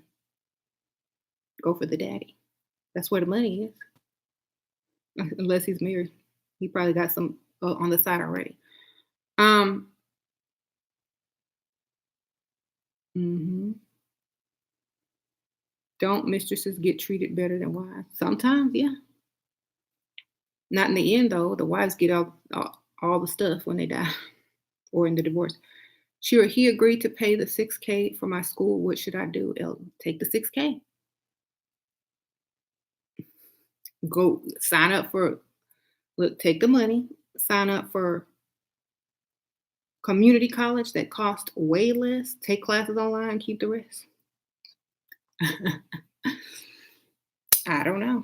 Go for the daddy. That's where the money is. Unless he's married, he probably got some on the side already. Um. Mhm. Don't mistresses get treated better than wives? Sometimes, yeah. Not in the end, though. The wives get all the stuff when they die or in the divorce. Sure, he agreed to pay the 6K for my school. What should I do, Elton? Take the 6K. Go sign up for, look, take the money, sign up for community college that cost way less. Take classes online, keep the rest. I don't know.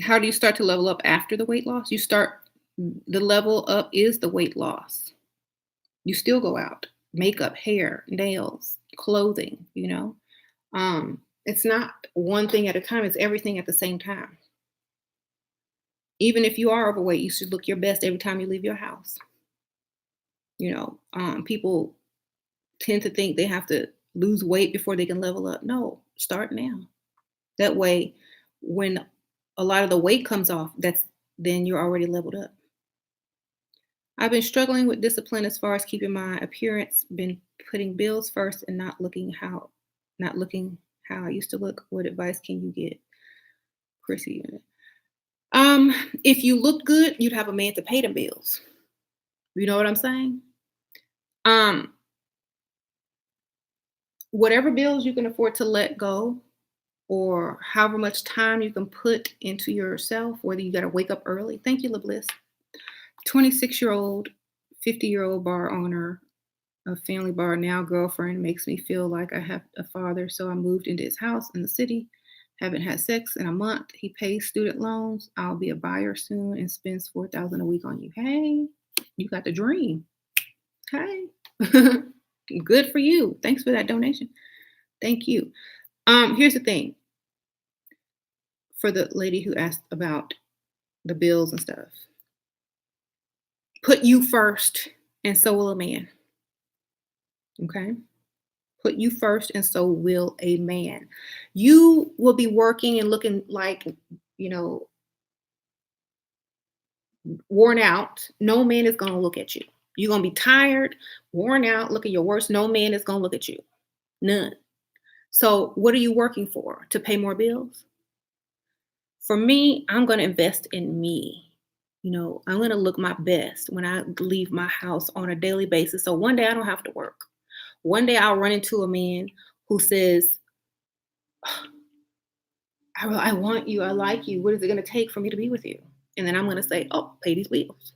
How do you start to level up after the weight loss? The level up is the weight loss. You still go out, makeup, hair, nails, clothing, you know? It's not one thing at a time, it's everything at the same time. Even if you are overweight, you should look your best every time you leave your house. People tend to think they have to lose weight before they can level up. No, start now. That way, when a lot of the weight comes off, then you're already leveled up. I've been struggling with discipline as far as keeping my appearance, been putting bills first and not looking how I used to look. What advice can you get? Chrissy? If you look good, you'd have a man to pay the bills. You know what I'm saying? Um, whatever bills you can afford to let go, or however much time you can put into yourself, whether you got to wake up early. Thank you, LeBliss. 26-year-old, 50-year-old bar owner, a family bar, now girlfriend, makes me feel like I have a father. So I moved into his house in the city. Haven't had sex in a month. He pays student loans. I'll be a buyer soon and spends 4,000 a week on you. Hey, you got the dream. Hey, good for you. Thanks for that donation. Thank you. Here's the thing for the lady who asked about the bills and stuff. Put you first, and so will a man. Okay? Put you first, and so will a man. You will be working and looking like, you know, worn out. No man is going to look at you. You're going to be tired, worn out, look at your worst. No man is going to look at you. None. So, what are you working for? To pay more bills? For me, I'm going to invest in me. I'm going to look my best when I leave my house on a daily basis. So one day I don't have to work. One day I'll run into a man who says, I want you. I like you. What is it going to take for me to be with you? And then I'm going to say, oh, pay these bills.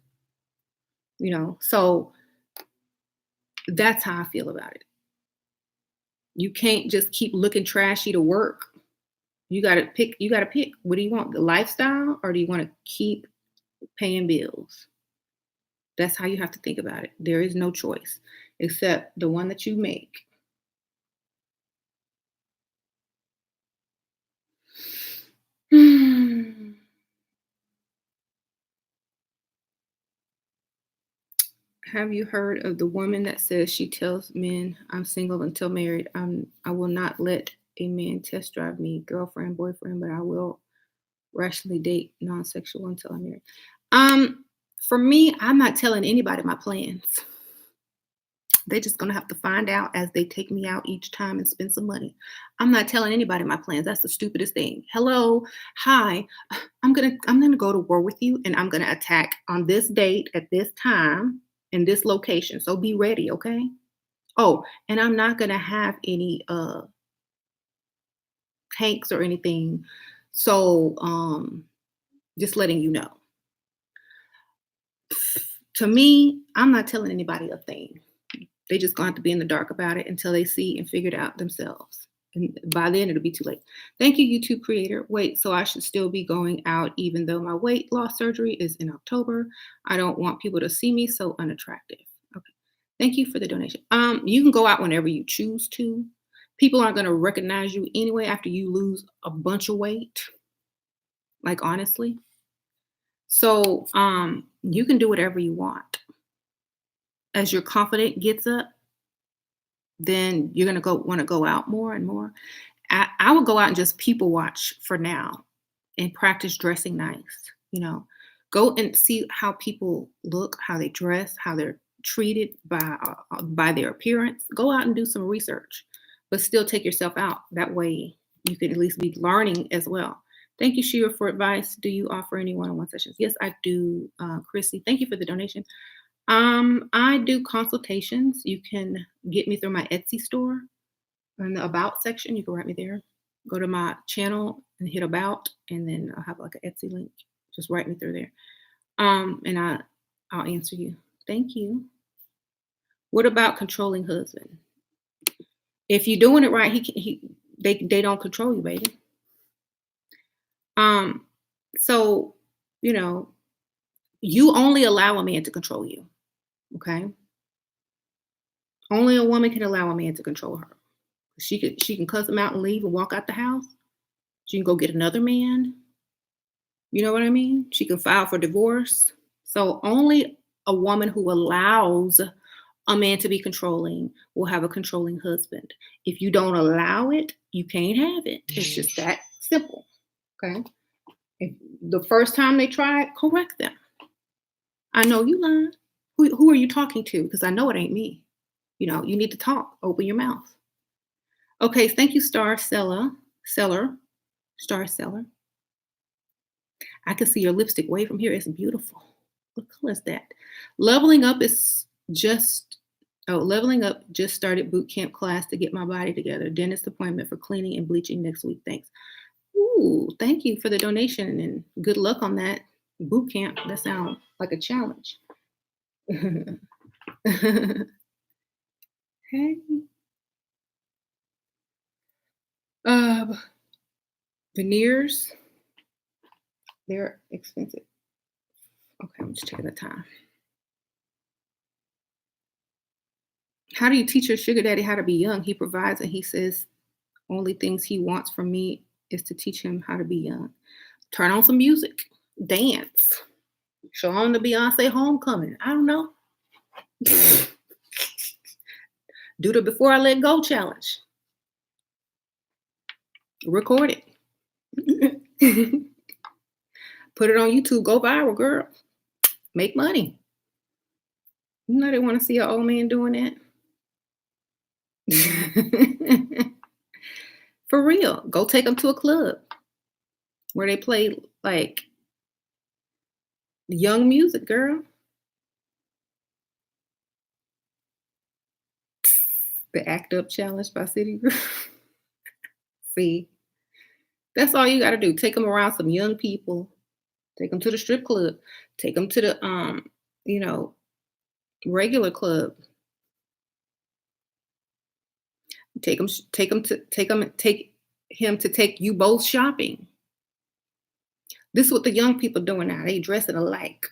So that's how I feel about it. You can't just keep looking trashy to work. You got to pick. What do you want? The lifestyle, or do you want to keep paying bills? That's how you have to think about it. There is no choice except the one that you make. Have you heard of the woman that says she tells men I'm single until married? I will not let a man test drive me, girlfriend, boyfriend, but I will rationally date non-sexual until I'm married. For me, I'm not telling anybody my plans. They're just gonna have to find out as they take me out each time and spend some money. I'm not telling anybody my plans. That's the stupidest thing. Hello, hi. I'm gonna go to war with you, and I'm gonna attack on this date at this time in this location. So be ready, okay? Oh, and I'm not gonna have any tanks or anything. So just letting you know. To me, I'm not telling anybody a thing. They just gonna have to be in the dark about it until they see and figure it out themselves. And by then it'll be too late. Thank you, YouTube creator. Wait, so I should still be going out even though my weight loss surgery is in October. I don't want people to see me so unattractive. Okay. Thank you for the donation. You can go out whenever you choose to. People aren't going to recognize you anyway after you lose a bunch of weight, like honestly. So, you can do whatever you want. As your confidence gets up, then you're gonna go want to go out more and more. I would go out and just people watch for now and practice dressing nice. You know, go and see how people look, how they dress, how they're treated by their appearance. Go out and do some research, but still take yourself out. That way, you can at least be learning as well. Thank you, Sheila, for advice. Do you offer any one-on-one sessions? Yes, I do, Chrissy. Thank you for the donation. I do consultations. You can get me through my Etsy store in the about section. You can write me there. Go to my channel and hit about, and then I'll have like an Etsy link. Just write me through there. And I'll answer you. Thank you. What about controlling husband? If you're doing it right, they don't control you, baby. Um, so you know, you only allow a man to control you. Okay. Only a woman can allow a man to control her. She can cuss him out and leave and walk out the house. She can go get another man. You know what I mean? She can file for divorce. So only a woman who allows a man to be controlling will have a controlling husband. If you don't allow it, you can't have it. It's just that simple. Okay. If the first time they try it, correct them. I know you lying. Who are you talking to? Because I know it ain't me. You need to talk. Open your mouth. Okay, thank you, Star Seller. I can see your lipstick way from here. It's beautiful. What color is that? Leveling up is just Leveling Up just started boot camp class to get my body together. Dentist appointment for cleaning and bleaching next week. Thanks. Ooh, thank you for the donation and good luck on that boot camp. That sounds like a challenge. Hey. Uh, Veneers, they're expensive. Okay, I'm just checking the time. How do you teach your sugar daddy how to be young? He provides and he says only things he wants from me is to teach him how to be young. Turn on some music, dance, show him the Beyonce homecoming. I don't know. Do the Before I Let Go challenge. Record it. Put it on YouTube. Go viral, girl. Make money. You know they want to see an old man doing that. For real. Go take them to a club where they play like young music, girl. The Act Up Challenge by City Group. See, that's all you got to do. Take them around some young people. Take them to the strip club. Take them to the you know, regular club. Take him to take you both shopping. This is what the young people doing now. They dressing alike,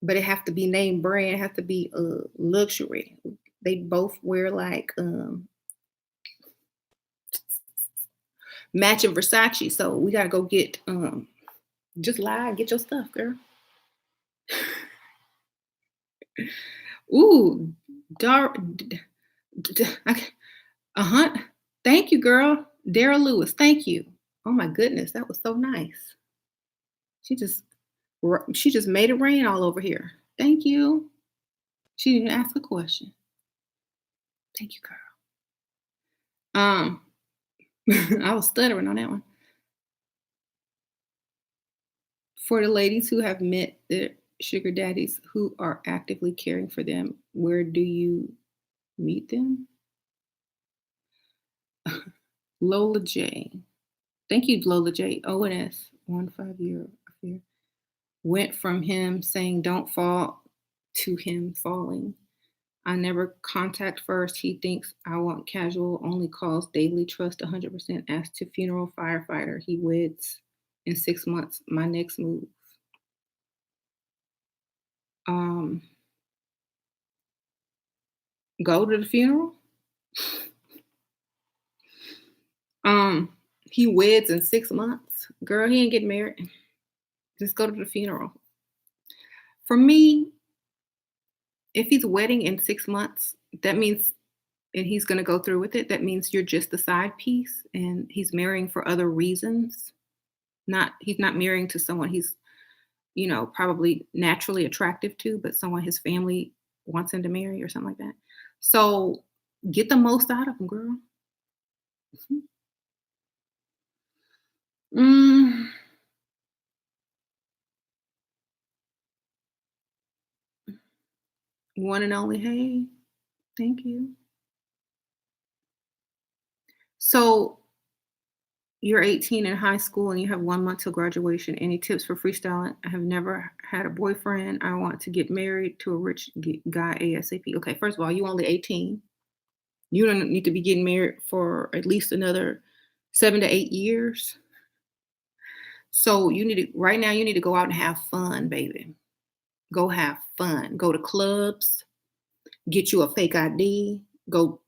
but it have to be name brand. It has to be luxury. They both wear like matching Versace. So we gotta go get just lie, get your stuff, girl. Ooh, dark. Thank you, girl. Dara Lewis. Thank you. Oh my goodness, that was so nice. She just made it rain all over here. Thank you. She didn't ask a question. Thank you, girl. I was stuttering on that one. For the ladies who have met their sugar daddies who are actively caring for them, where do you meet them? Lola J. Thank you, Lola J. ONS, 1 5 year affair. Went from him saying don't fall to him falling. I never contact first. He thinks I want casual, only calls daily, trust 100%. As to funeral firefighter, he weds in 6 months. My next move. Go to the funeral. Um, he weds in 6 months. Girl, he ain't getting married. Just go to the funeral. For me, if he's wedding in 6 months, that means and he's gonna go through with it, that means you're just the side piece and he's marrying for other reasons. Not he's not marrying to someone he's, probably naturally attractive to, but someone his family wants him to marry or something like that. So get the most out of him, girl. Mm, one and only. Hey, thank you. So you're 18 in high school and you have 1 month till graduation. Any tips for freestyling? I have never had a boyfriend. I want to get married to a rich guy ASAP. Okay, first of all, you only 18. You don't need to be getting married for at least another 7 to 8 years. So you need to right now. You need to go out and have fun, baby. Go have fun. Go to clubs. Get you a fake ID. Go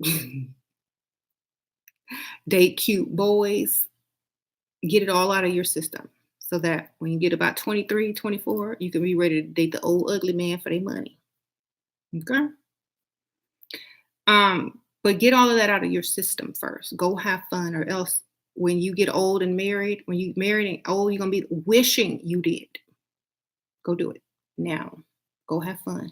date cute boys. Get it all out of your system so that when you get about 23, 24, you can be ready to date the old ugly man for their money. Okay? But get all of that out of your system first. Go have fun, or else when you get old and married, when you married and old, you're gonna be wishing you did. Go do it now. Go have fun.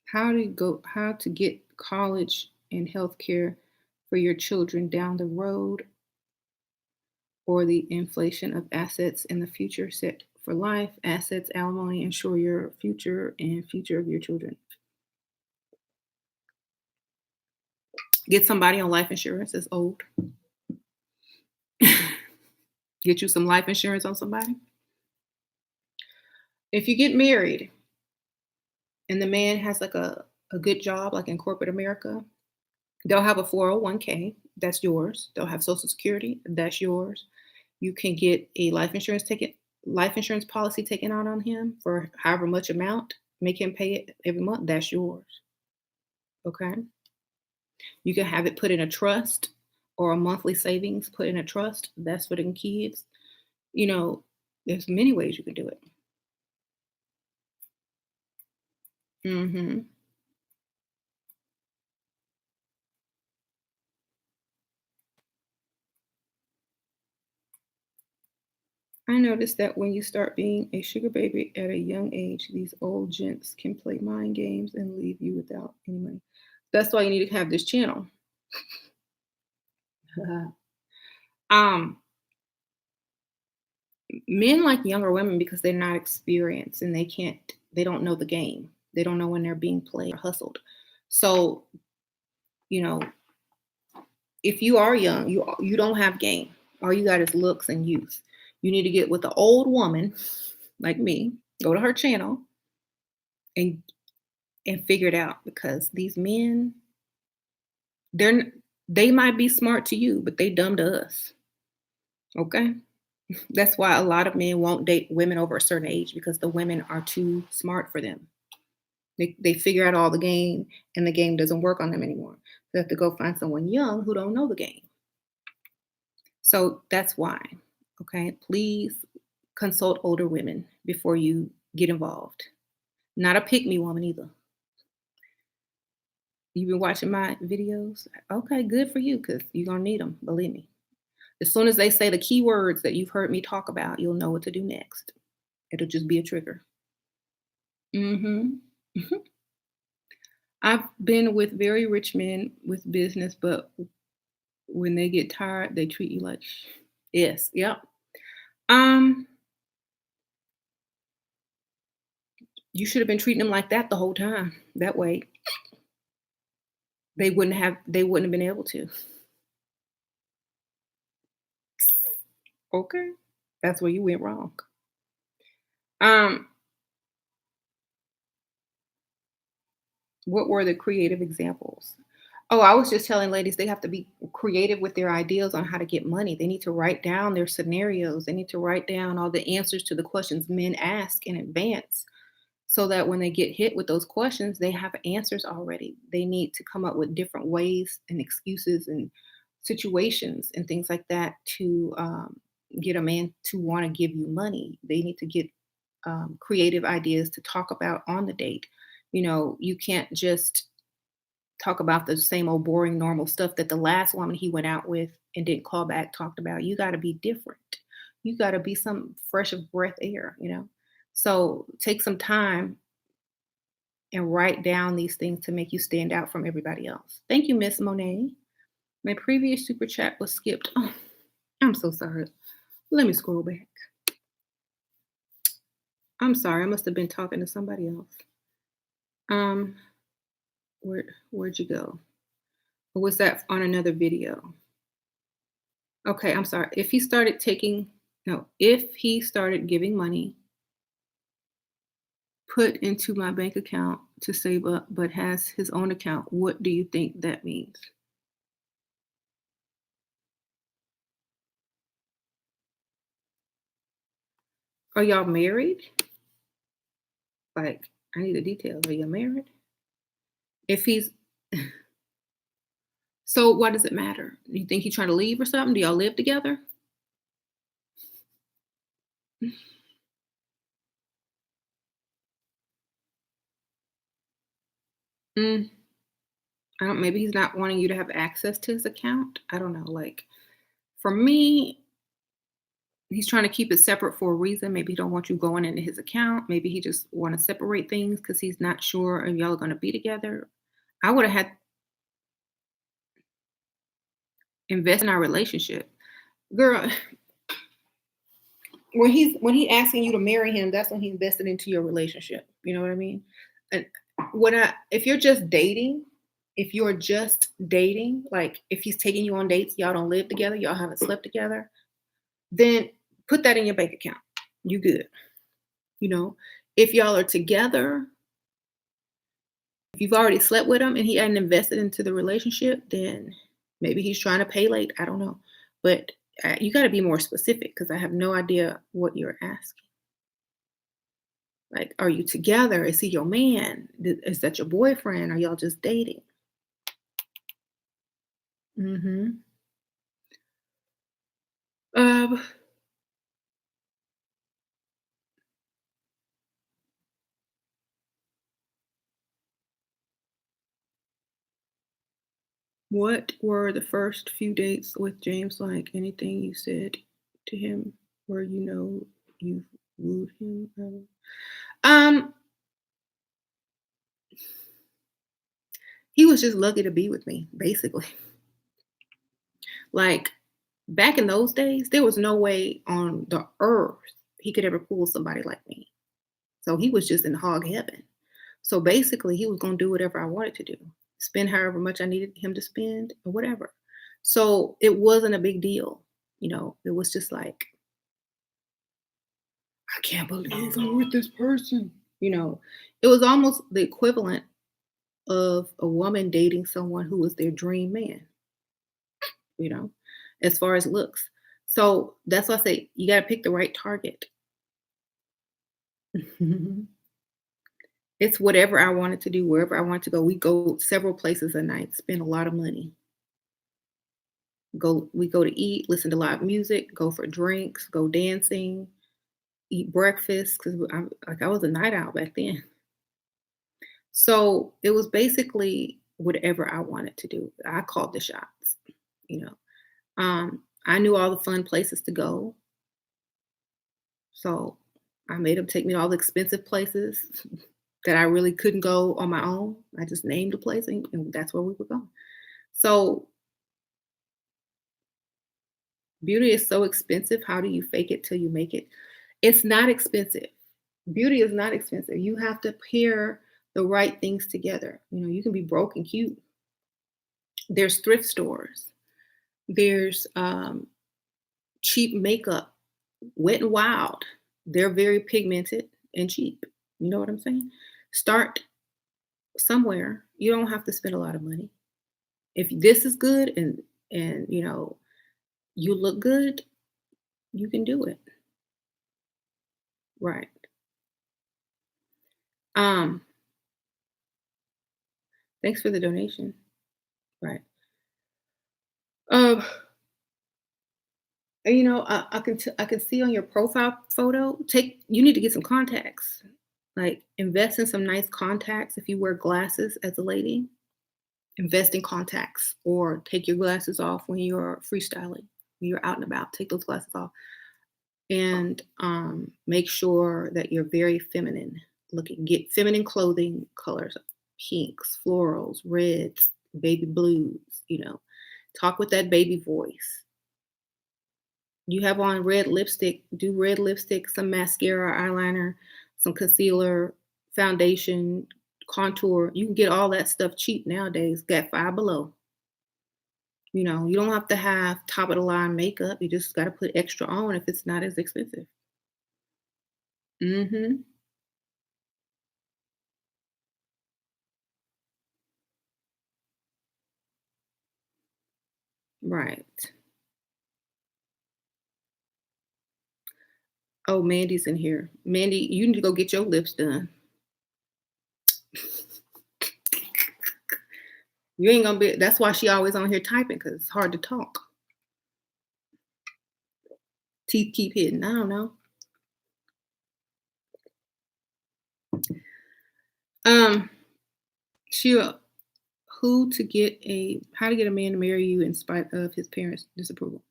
How to get college and healthcare for your children down the road, or the inflation of assets in the future set for life, assets, alimony, ensure your future and future of your children. Get somebody on life insurance that's old. Get you some life insurance on somebody. If you get married and the man has like a good job, like in corporate America, they'll have a 401k, that's yours. They'll have Social Security, that's yours. You can get a life insurance policy taken out on him for however much amount, make him pay it every month, that's yours. Okay. You can have it put in a trust or a monthly savings put in a trust. That's for the kids. You know, there's many ways you can do it. Hmm. I noticed that when you start being a sugar baby at a young age, these old gents can play mind games and leave you without any money. That's why you need to have this channel. um, Men like younger women because they're not experienced and they don't know the game. They don't know when they're being played or hustled. So, you know, if you are young, you don't have game. All you got is looks and youth. You need to get with an old woman like me, go to her channel and figure it out, because these men, they might be smart to you, but they dumb to us. Okay? That's why a lot of men won't date women over a certain age, because the women are too smart for them. They figure out all the game and the game doesn't work on them anymore. They have to go find someone young who don't know the game. So that's why. Okay, please consult older women before you get involved. Not a pick me woman either. You've been watching my videos? Okay, good for you, because you're gonna need them, believe me. As soon as they say the keywords that you've heard me talk about, you'll know what to do next. It'll just be a trigger. Hmm. I've been with very rich men with business, but when they get tired, they treat you like yes, yep. Um, you should have been treating them like that the whole time. That way, they wouldn't have been able to. Okay, that's where you went wrong. Um, what were the creative examples? Oh, I was just telling ladies they have to be creative with their ideas on how to get money. They need to write down their scenarios. They need to write down all the answers to the questions men ask in advance. so that when they get hit with those questions, they have answers already. They need to come up with different ways and excuses and situations and things like that to get a man to want to give you money. They need to get creative ideas to talk about on the date. You can't just talk about the same old boring normal stuff that the last woman he went out with and didn't call back talked about. You got to be different. You got to be some fresh of breath air. So take some time and write down these things to make you stand out from everybody else. Thank you, Miss Monet. My previous super chat was skipped. Oh, I'm so sorry. Let me scroll back. I'm sorry. I must have been talking to somebody else. Um, where'd you go? Or was that on another video? Okay, I'm sorry. If he started giving money put into my bank account to save up, but has his own account, what do you think that means? Are y'all married? Like, I need the details. Are you married? If he's So why does it matter? You think he's trying to leave or something? Do y'all live together? Mm, I don't. Maybe he's not wanting you to have access to his account. I don't know. Like for me, he's trying to keep it separate for a reason. Maybe he don't want you going into his account. Maybe he just want to separate things because he's not sure if y'all are going to be together. I would have had invest in our relationship, girl. When he asking you to marry him, that's when he invested into your relationship. You know what I mean? And if you're just dating, like if he's taking you on dates, y'all don't live together, y'all haven't slept together, then put that in your bank account. You good. You know, if y'all are together, if you've already slept with him and he hadn't invested into the relationship, then maybe he's trying to pay late. I don't know. But you got to be more specific because I have no idea what you're asking. Like, are you together? Is he your man? Is that your boyfriend? Are y'all just dating? Hmm. Um, what were the first few dates with James like? Anything you said to him where you wooed him? Um, he was just lucky to be with me, basically. Like back in those days, there was no way on the earth he could ever pull somebody like me. So he was just in hog heaven. So basically, he was going to do whatever I wanted to do, spend however much I needed him to spend or whatever. So it wasn't a big deal. It was just like, I can't believe I'm with this person. It was almost the equivalent of a woman dating someone who was their dream man, you know, as far as looks. So that's why I say you got to pick the right target. It's whatever I wanted to do, wherever I want to go. We go several places a night, spend a lot of money. We go to eat, listen to live music, go for drinks, go dancing, eat breakfast because I was a night owl back then. So it was basically whatever I wanted to do. I called the shots, you know. I knew all the fun places to go, so I made him take me to all the expensive places that I really couldn't go on my own. I just named a place, and that's where we were going. So beauty is so expensive. How do you fake it till you make it? It's not expensive. Beauty is not expensive. You have to pair the right things together. You can be broke and cute. There's thrift stores. There's cheap makeup, Wet and Wild. They're very pigmented and cheap. You know what I'm saying? Start somewhere. You don't have to spend a lot of money. If this is good and you look good, you can do it. Right. Um, Thanks for the donation. Right. Um, and, I can see on your profile photo. You need to get some contacts. Like invest in some nice contacts. If you wear glasses as a lady, invest in contacts, or take your glasses off when you're freestyling. When you're out and about, take those glasses off, and make sure that you're very feminine looking. Get feminine clothing colors, pinks, florals, reds, baby blues. Talk with that baby voice. You have on red lipstick, do red lipstick, some mascara, eyeliner, some concealer, foundation, contour. You can get all that stuff cheap nowadays. Got Five Below. You don't have to have top of the line makeup. You just got to put extra on if it's not as expensive. Mhm. Right. Oh, Mandy's in here. Mandy, you need to go get your lips done. You ain't gonna be. That's why she always on here typing, because it's hard to talk. Teeth keep hitting. I don't know. Um, Sheila, how to get a man to marry you in spite of his parents' disapproval.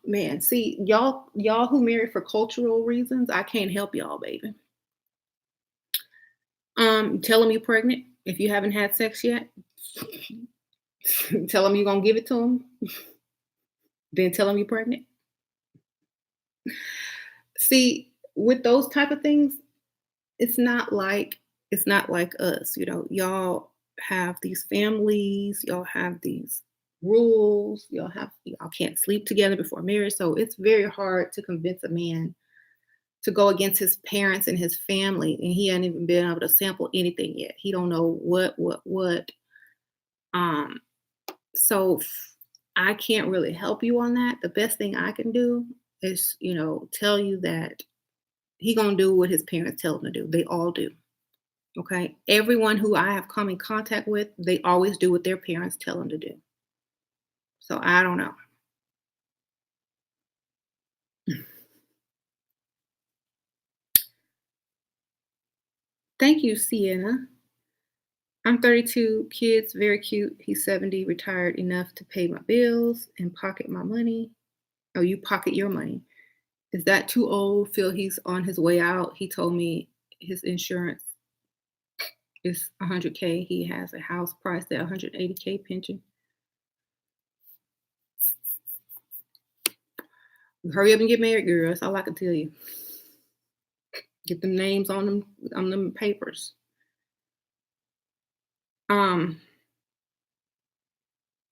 Man, see, y'all who marry for cultural reasons, I can't help y'all, baby. Tell him you're pregnant if you haven't had sex yet. Tell him you're gonna give it to him. Then tell him you're pregnant. See, with those type of things, it's not like us. Y'all have these families, y'all have these rules, y'all can't sleep together before marriage. So it's very hard to convince a man to go against his parents and his family, and he hasn't even been able to sample anything yet. He don't know what. Um, so I can't really help you on that. The best thing I can do is, tell you that he gonna do what his parents tell him to do. They all do. Okay. Everyone who I have come in contact with, they always do what their parents tell them to do. So I don't know. Thank you, Sienna. I'm 32, kids, very cute. He's 70, retired enough to pay my bills and pocket my money. Oh, you pocket your money. Is that too old? Feel he's on his way out. He told me his insurance is 100K. He has a house priced at 180K pension. Hurry up and get married, girl. That's all I can tell you. Get them names on them papers. Um,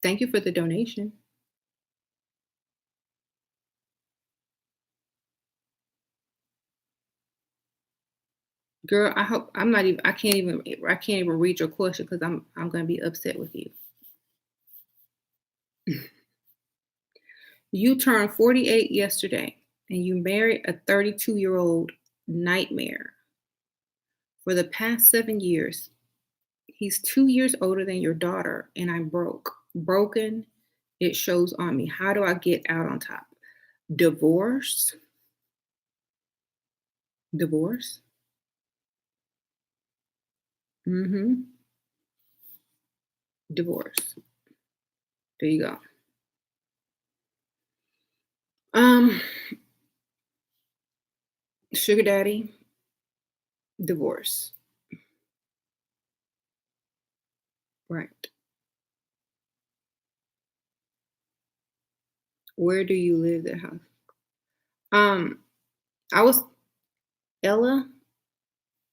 Thank you for the donation. Girl, I can't even read your question because I'm gonna be upset with you. You turned 48 yesterday and you married a 32-year-old nightmare. For the past 7 years, he's 2 years older than your daughter, and I'm broke. Broken, it shows on me. How do I get out on top? Divorce? Divorce? Mm-hmm. Divorce. There you go. Um, Sugar daddy, divorce. Right. Where do you live? The house. Um, I was Ella.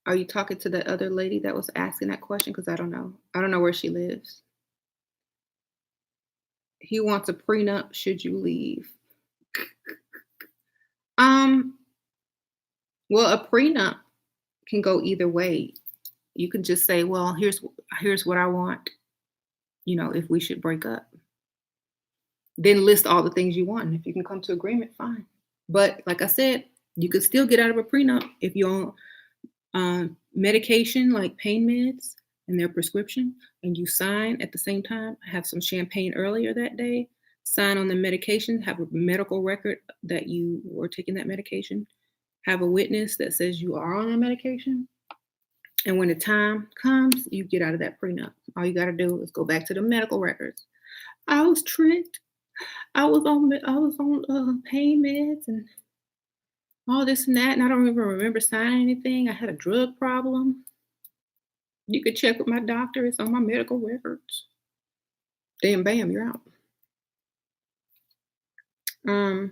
Are you talking to the other lady that was asking that question? Because I don't know. I don't know where she lives. He wants a prenup. Should you leave? Um, well, a prenup can go either way. You can just say, well, here's what I want, if we should break up. Then list all the things you want. And if you can come to agreement, fine. But like I said, you could still get out of a prenup if you don't Medication like pain meds and their prescription, and you sign at the same time, have some champagne earlier that day, sign on the medication, have a medical record that you were taking that medication, have a witness that says you are on a medication. And when the time comes, you get out of that prenup. All you got to do is go back to the medical records. I was tricked. I was on pain meds and all this and that, and I don't even remember signing anything. I had a drug problem. You could check with my doctor. It's on my medical records. Then bam, you're out. Um,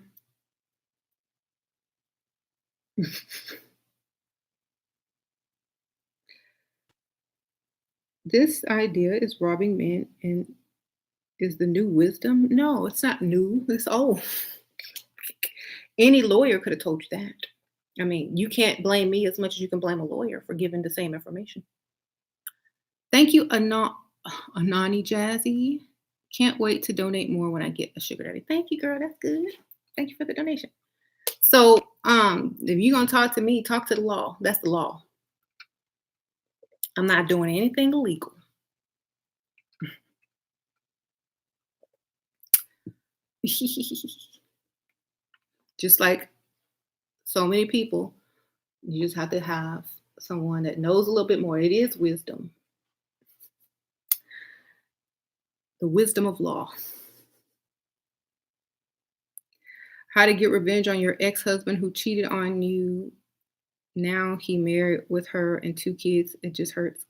this idea is robbing men and is the new wisdom. No, it's not new. It's old. Any lawyer could have told you that. I mean, you can't blame me as much as you can blame a lawyer for giving the same information. Thank you, Anani Jazzy. Can't wait to donate more when I get a sugar daddy. Thank you, girl. That's good. Thank you for the donation. So, if you're gonna talk to me, talk to the law. That's the law. I'm not doing anything illegal. Just like so many people, you just have to have someone that knows a little bit more. It is wisdom. The wisdom of law. How to get revenge on your ex-husband who cheated on you. Now he married with her and 2 kids. It just hurts.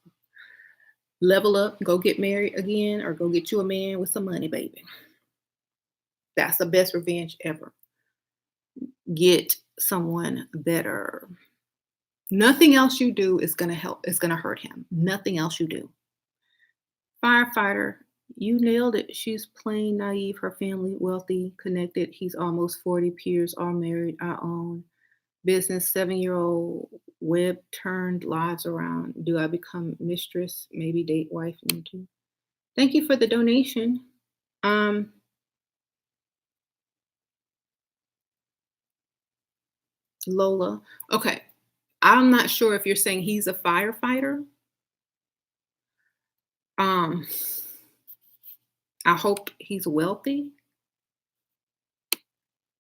Level up, go get married again, or go get you a man with some money, baby. That's the best revenge ever. Get someone better. Nothing else you do is going to help. It's going to hurt him. Nothing else you do. Firefighter, you nailed it. She's plain naive. Her family wealthy, connected. He's almost 40. Peers all married. I own business. 7-year-old web turned lives around. Do I become mistress? Maybe date wife into. Thank you for the donation. Lola. Okay. I'm not sure if you're saying he's a firefighter. I hope he's wealthy.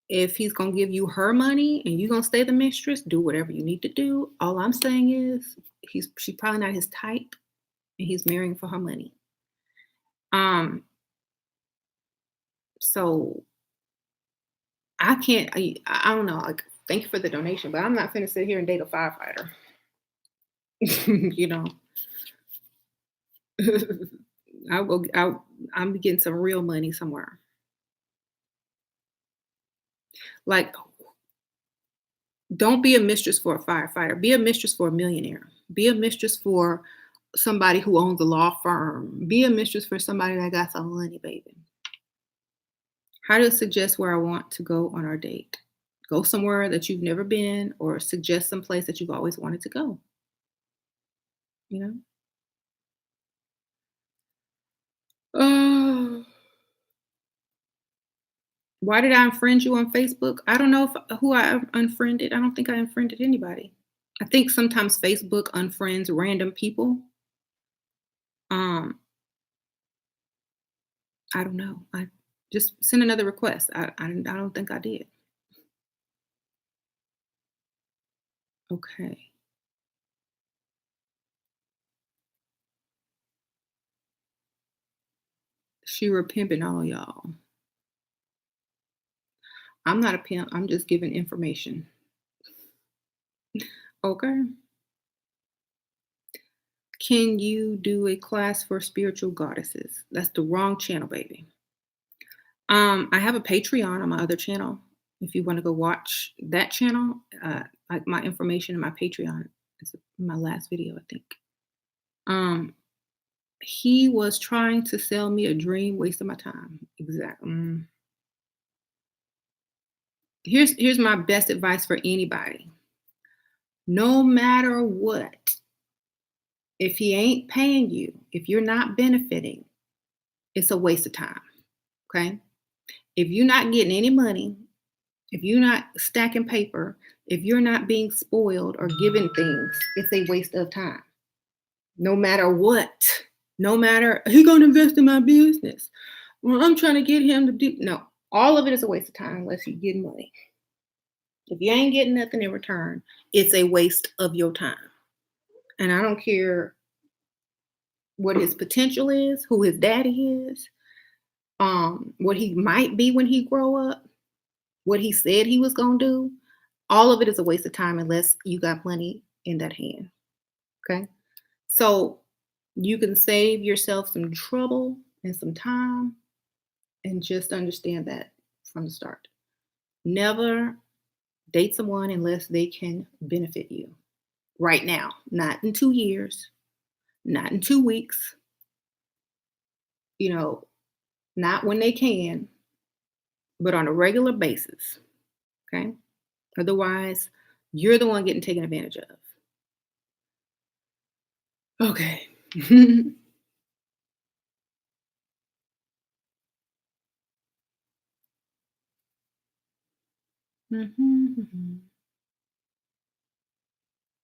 If he's gonna give you her money and you're gonna stay the mistress, do whatever you need to do. All I'm saying is she's probably not his type and he's marrying for her money. So I can't I don't know, like thank you for the donation, but I'm not gonna sit here and date a firefighter. You know. I'm getting some real money somewhere. Like, don't be a mistress for a firefighter. Be a mistress for a millionaire. Be a mistress for somebody who owns a law firm. Be a mistress for somebody that got some money, baby. How to suggest where I want to go on our date. Go somewhere that you've never been or suggest some place that you've always wanted to go. You know? Why did I unfriend you on Facebook? I don't know who I unfriended. I don't think I unfriended anybody. I think sometimes Facebook unfriends random people. I don't know. I just send another request. I don't think I did. Okay. She were pimping all y'all. I'm not a pimp. I'm just giving information. Okay. Can you do a class for spiritual goddesses? That's the wrong channel, baby. I have a Patreon on my other channel. If you want to go watch that channel, like my information in my Patreon is my last video, I think. He was trying to sell me a dream, wasting my time. Exactly. Here's my best advice for anybody. No matter what, if he ain't paying you, if you're not benefiting, it's a waste of time. Okay? If you're not getting any money, if you're not stacking paper, If you're not being spoiled or given things, it's a waste of time. No matter what. No matter, he gonna invest in my business. Well, I'm trying to get him to do no. All of it is a waste of time unless you get money. If you ain't getting nothing in return, it's a waste of your time. And I don't care what his potential is, who his daddy is, what he might be when he grow up, what he said he was gonna do. All of it is a waste of time unless you got money in that hand. Okay. So you can save yourself some trouble and some time and just understand that from the start. Never date someone unless they can benefit you right now, not in 2 years, not in 2 weeks, you know, not when they can, but on a regular basis. Okay. Otherwise, you're the one getting taken advantage of. Okay. Mhm.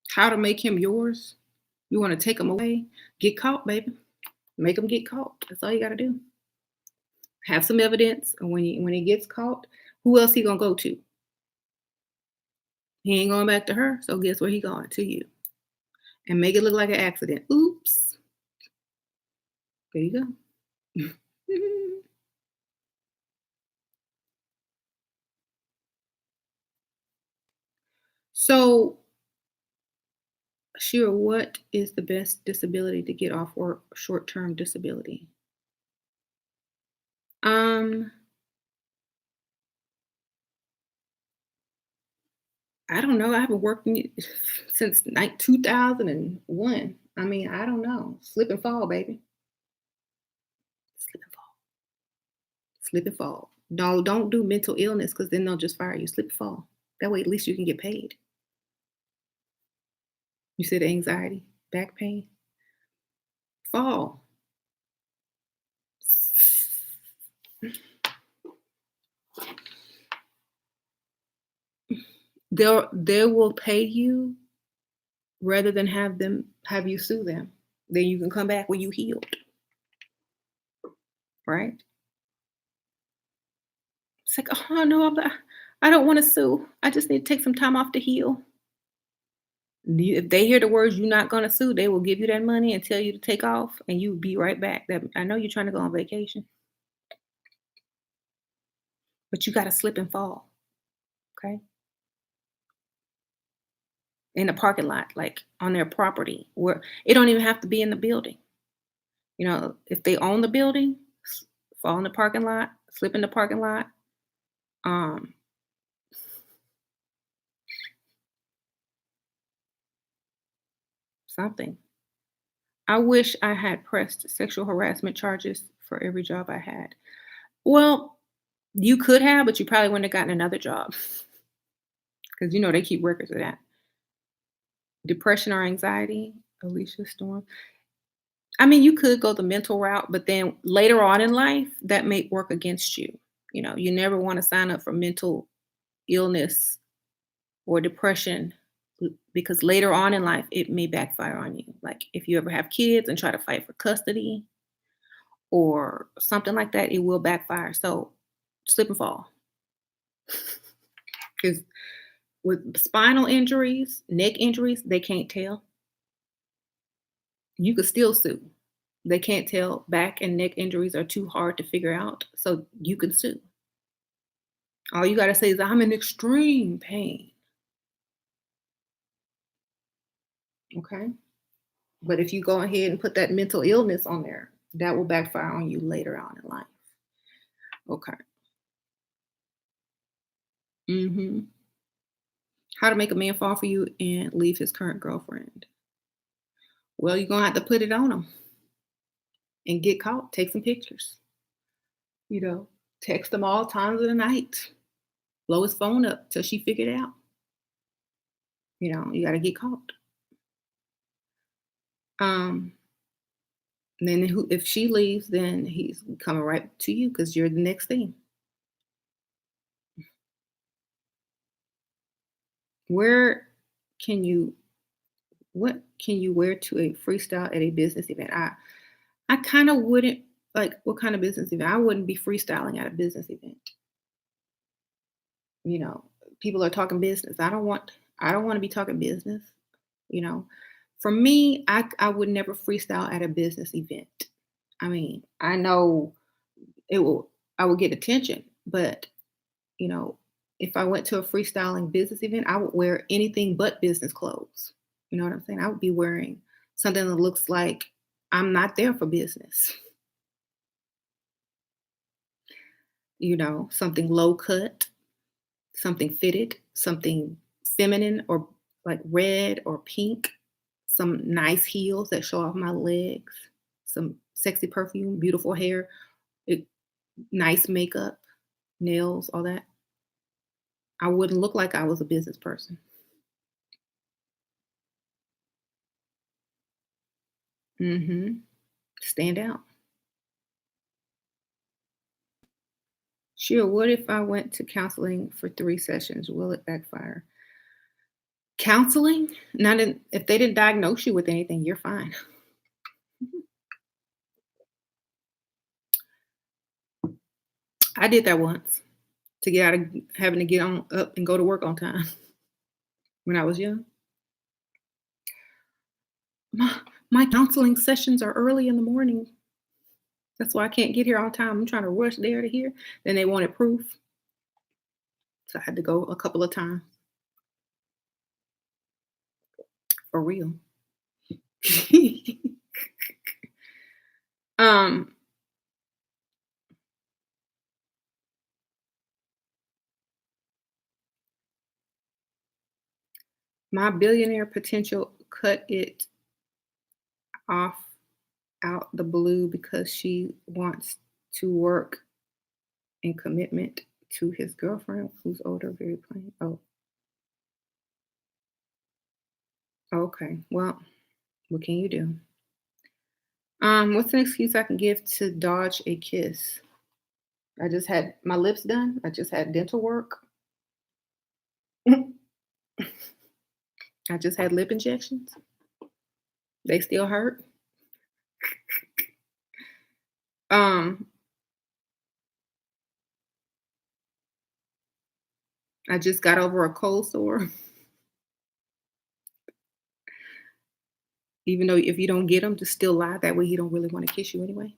How to make him yours? You want to take him away? Get caught, baby. Make him get caught. That's all you got to do. Have some evidence, and when he gets caught, who else he gonna go to? He ain't going back to her. So guess where he going? To you. And make it look like an accident. Oops. There you go. So, sure, what is the best disability to get off work? Short-term disability. Um, I don't know. I haven't worked since like 2001. I mean, I don't know. Slip and fall, baby. Slip and fall. Slip and fall. No, don't do mental illness because then they'll just fire you. Slip and fall. That way, at least you can get paid. You said anxiety, back pain, fall. They will pay you rather than have you sue them. Then you can come back when you healed, right? It's like, oh no, I don't want to sue. I just need to take some time off to heal. If they hear the words you're not gonna sue, they will give you that money and tell you to take off, and you be right back. That I know you're trying to go on vacation, but you got to slip and fall, okay? In the parking lot, like on their property, where it don't even have to be in the building. If they own the building, fall in the parking lot, slip in the parking lot, um, something. I wish I had pressed sexual harassment charges for every job I had. Well, you could have, but you probably wouldn't have gotten another job because they keep records of that. Depression or anxiety, Alicia Storm. I mean, you could go the mental route, but then later on in life, that may work against you. You never want to sign up for mental illness or depression because later on in life, it may backfire on you. Like if you ever have kids and try to fight for custody or something like that, it will backfire. So slip and fall. Because with spinal injuries, neck injuries, they can't tell. You could still sue. They can't tell. Back and neck injuries are too hard to figure out. So you can sue. All you got to say is, I'm in extreme pain. Okay. But if you go ahead and put that mental illness on there, that will backfire on you later on in life. Okay. hmm How to make a man fall for you and leave his current girlfriend. Well, you're going to have to put it on him and get caught. Take some pictures. You know, text him all times of the night. Blow his phone up till she figured it out. You got to get caught. Um, and then if she leaves, then he's coming right to you because you're the next thing. Where can you what can you wear to a freestyle at a business event? I kind of wouldn't like what kind of business event? I wouldn't be freestyling at a business event. You know, people are talking business. I don't want to be talking business, you know. For me, I would never freestyle at a business event. I mean, I know it will I will get attention, but you know, if I went to a freestyling business event, I would wear anything but business clothes. You know what I'm saying? I would be wearing something that looks like I'm not there for business. You know, something low cut, something fitted, something feminine or like red or pink, some nice heels that show off my legs, some sexy perfume, beautiful hair, it, nice makeup, nails, all that. I wouldn't look like I was a business person. Mhm. Stand out. Sure, what if I went to counseling for 3 sessions? Will it backfire? Counseling? Not in if they didn't diagnose you with anything, you're fine. I did that once to get out of having to get on up and go to work on time when I was young. My counseling sessions are early in the morning. That's why I can't get here on time. I'm trying to rush there to here. Then they wanted proof, so I had to go a couple of times for real. um, my billionaire potential cut it off out the blue because she wants to work in commitment to his girlfriend who's older, very plain. Oh, okay. Well, what can you do? What's an excuse I can give to dodge a kiss? I just had my lips done. I just had dental work. I just had lip injections. They still hurt. Um, I just got over a cold sore. Even though if you don't get them, just still lie. That way he don't really want to kiss you anyway.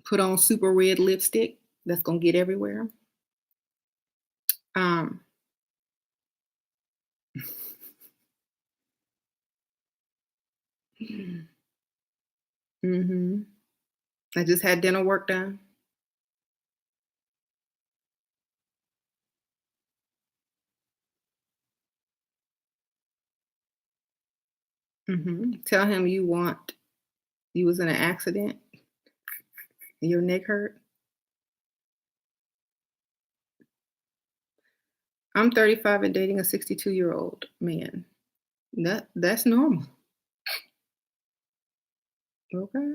Put on super red lipstick. That's gonna get everywhere. Um, mhm. I just had dental work done. Tell him you was in an accident and your neck hurt. I'm 35 and dating a 62-year-old man. That's normal. Okay.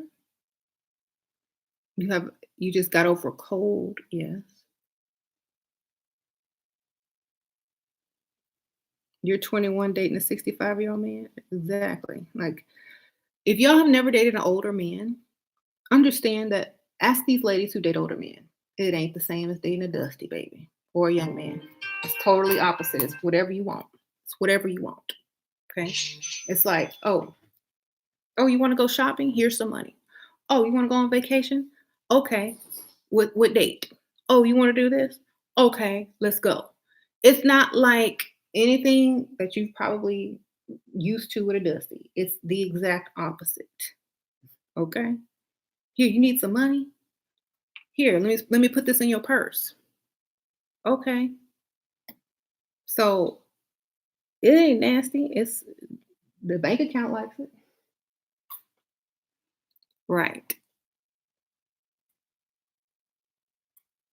You just got over a cold. Yes. You're 21 dating a 65-year-old man. Exactly. Like if y'all have never dated an older man, understand that ask these ladies who date older men. It ain't the same as dating a dusty baby or a young man. It's totally opposite. It's whatever you want. It's whatever you want. Okay. It's like, oh, you want to go shopping? Here's some money. Oh, you want to go on vacation? Okay. What date? Oh, you want to do this? Okay, let's go. It's not like anything that you've probably used to with a dusty. It's the exact opposite. Okay. Here, you need some money? Here, let me put this in your purse. Okay. So it ain't nasty. It's the bank account likes it. Right.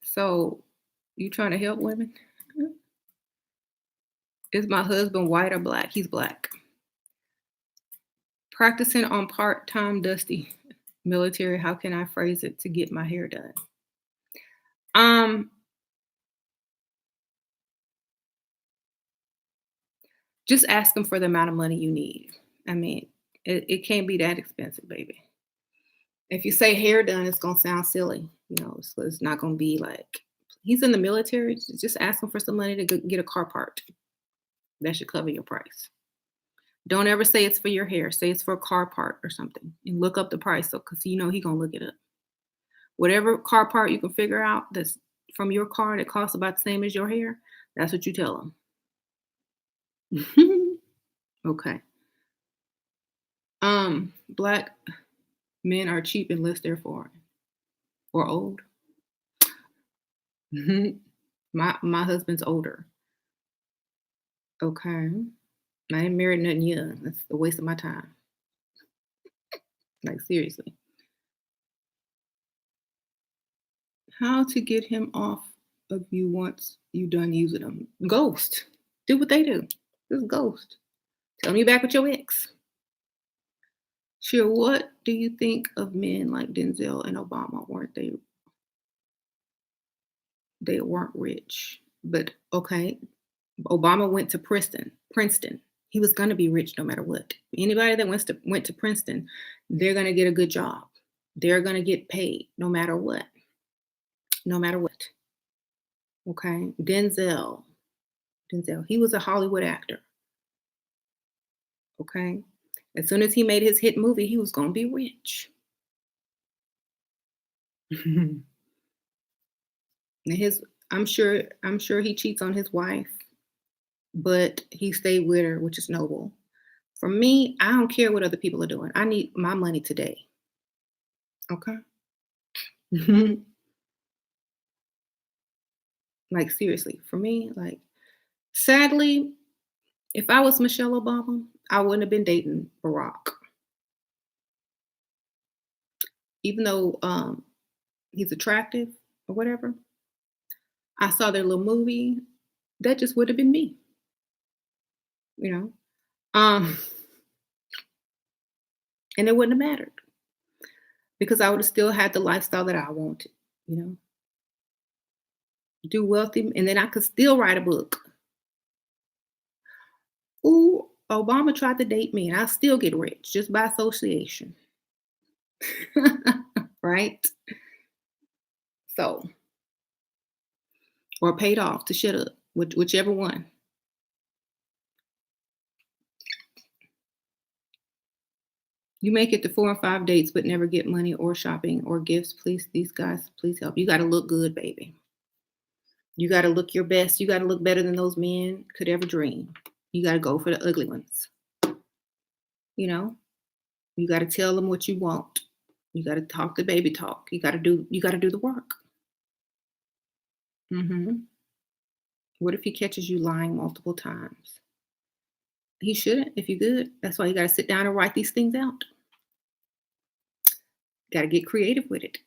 So you trying to help women? Is my husband white or black? He's black. Practicing on part-time dusty military. How can I phrase it to get my hair done? Just ask them for the amount of money you need. I mean, it can't be that expensive, baby. If you say hair done, it's gonna sound silly. It's not gonna be like he's in the military. Just ask him for some money to get a car part. That should cover your price. Don't ever say it's for your hair. Say it's for a car part or something, and look up the price. So, because he gonna look it up. Whatever car part you can figure out that's from your car that costs about the same as your hair, that's what you tell them. Okay. Black men are cheap unless they're foreign or old. My husband's older. Okay. I ain't married nothing young. That's a waste of my time. Like, seriously. How to get him off of you once you done using them? Ghost. Do what they do. Just ghost. Tell me back with your ex. Sure. What do you think of men like Denzel and Obama? Weren't they? They weren't rich, but okay. Obama went to Princeton. Princeton. He was going to be rich no matter what. Anybody that went to Princeton, they're going to get a good job. They're going to get paid no matter what. No matter what. Okay. Denzel. He was a Hollywood actor. Okay. As soon as he made his hit movie, he was going to be rich. And I'm sure he cheats on his wife, but he stayed with her, which is noble. For me, I don't care what other people are doing. I need my money today. Okay. Like, seriously, for me, like, sadly, if I was Michelle Obama, I wouldn't have been dating Barack. Even though he's attractive or whatever. I saw their little movie. That just would have been me, you know. Um, and it wouldn't have mattered because I would have still had the lifestyle that I wanted, you know. Do wealthy, and then I could still write a book. Ooh, Obama tried to date me, and I still get rich just by association, right? So, or paid off to shut up, whichever one. You make it to 4 and 5 dates, but never get money or shopping or gifts. Please, these guys, please help. You got to look good, baby. You got to look your best. You got to look better than those men could ever dream. You got to go for the ugly ones. You know, you got to tell them what you want. You got to talk the baby talk. You got to do the work. Hmm. What if he catches you lying multiple times? He shouldn't if you're good. That's why you got to sit down and write these things out. Got to get creative with it.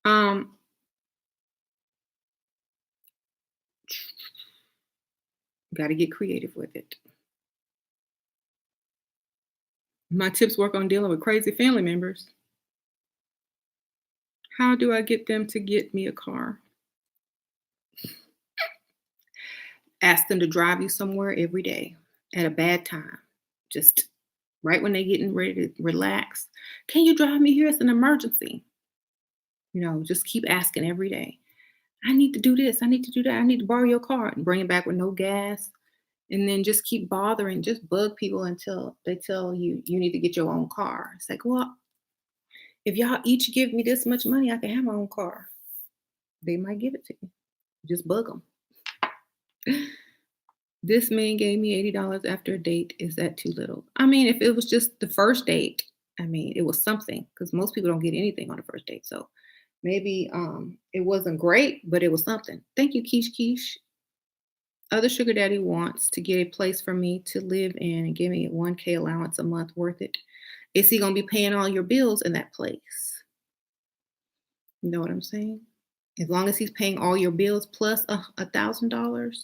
Um, got to get creative with it. My tips work on dealing with crazy family members. How do I get them to get me a car? Ask them to drive you somewhere every day at a bad time. Just right when they're getting ready to relax. Can you drive me here? It's an emergency. Just keep asking every day. I need to do this. I need to do that. I need to borrow your car and bring it back with no gas. And then just keep bothering, just bug people until they tell you you need to get your own car. It's like, well, if y'all each give me this much money, I can have my own car. They might give it to you. Just bug them. This man gave me $80 after a date. Is that too little? I mean, if it was just the first date, I mean, it was something because most people don't get anything on the first date. So maybe it wasn't great, but it was something. Thank you, Keish Keish. Other sugar daddy wants to get a place for me to live in and give me a 1K allowance a month. Worth it? Is he going to be paying all your bills in that place? You know what I'm saying? As long as he's paying all your bills plus $1,000.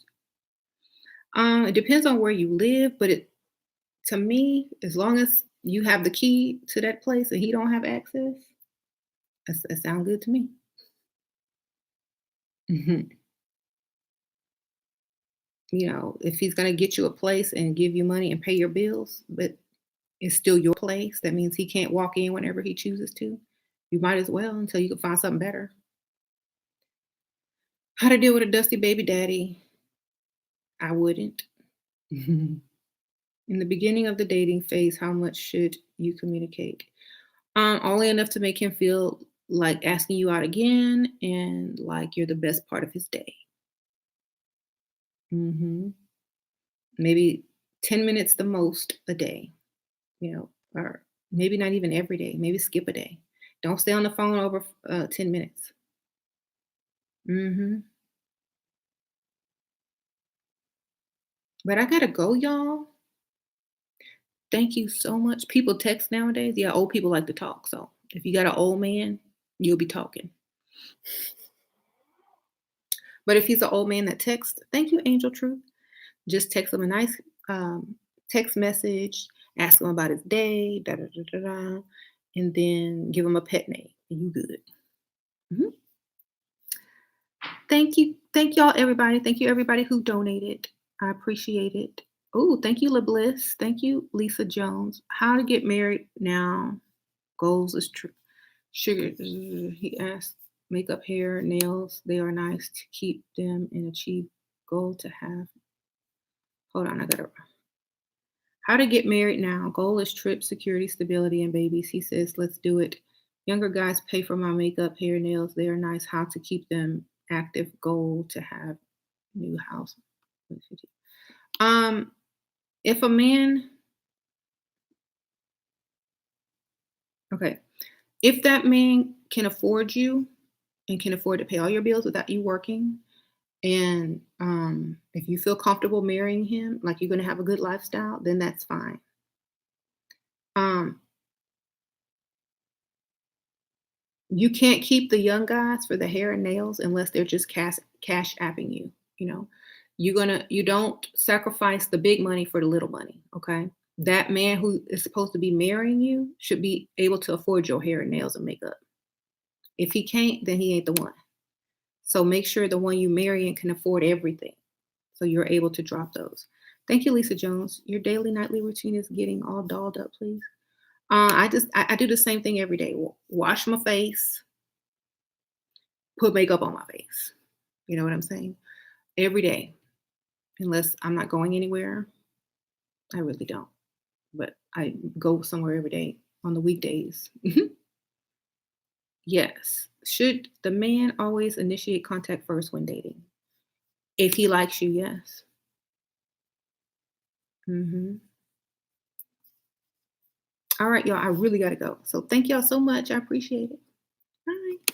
It depends on where you live, but to me, as long as you have the key to that place and he don't have access, it sounds good to me. Mhm. If he's going to get you a place and give you money and pay your bills, but it's still your place, that means he can't walk in whenever he chooses to. You might as well until you can find something better. How to deal with a dusty baby daddy? I wouldn't. In the beginning of the dating phase, how much should you communicate? Only enough to make him feel like asking you out again and like you're the best part of his day. hmm Maybe 10 minutes the most a day, or maybe not even every day. Maybe skip a day. Don't stay on the phone over 10 minutes. hmm But I gotta go, y'all. Thank you so much. People text nowadays. Yeah, old people like to talk. So if you got an old man, you'll be talking. But if he's an old man that texts, thank you, Angel Truth. Just text him a nice text message, ask him about his day, da da da da da, and then give him a pet name. You good. Mhm. Thank y'all, everybody. Thank you, everybody who donated. I appreciate it. Oh, thank you, LeBliss. Thank you, Lisa Jones. How to get married now? Goals is true. Sugar. He asked. Makeup, hair, nails. They are nice to keep them and achieve goal to have. Hold on, I gotta. How to get married now? Goal is trip, security, stability, and babies. He says, let's do it. Younger guys pay for my makeup, hair, nails. They are nice. How to keep them active? Goal to have new house. Um, if a man, okay, if that man can afford you and can afford to pay all your bills without you working, and if you feel comfortable marrying him, like you're gonna have a good lifestyle, then that's fine. Um, You can't keep the young guys for the hair and nails unless they're just cash apping you, you know? You don't sacrifice the big money for the little money, okay? That man who is supposed to be marrying you should be able to afford your hair and nails and makeup. If he can't, then he ain't the one. So make sure the one you marrying can afford everything. So you're able to drop those. Thank you, Lisa Jones. Your daily nightly routine is getting all dolled up, please. I do the same thing every day. Wash my face, put makeup on my face. You know what I'm saying? Every day, unless I'm not going anywhere. I really don't. But I go somewhere every day on the weekdays. Yes. Should the man always initiate contact first when dating? If he likes you, yes. hmm All right, y'all. I really got to go. So thank y'all so much. I appreciate it. Bye.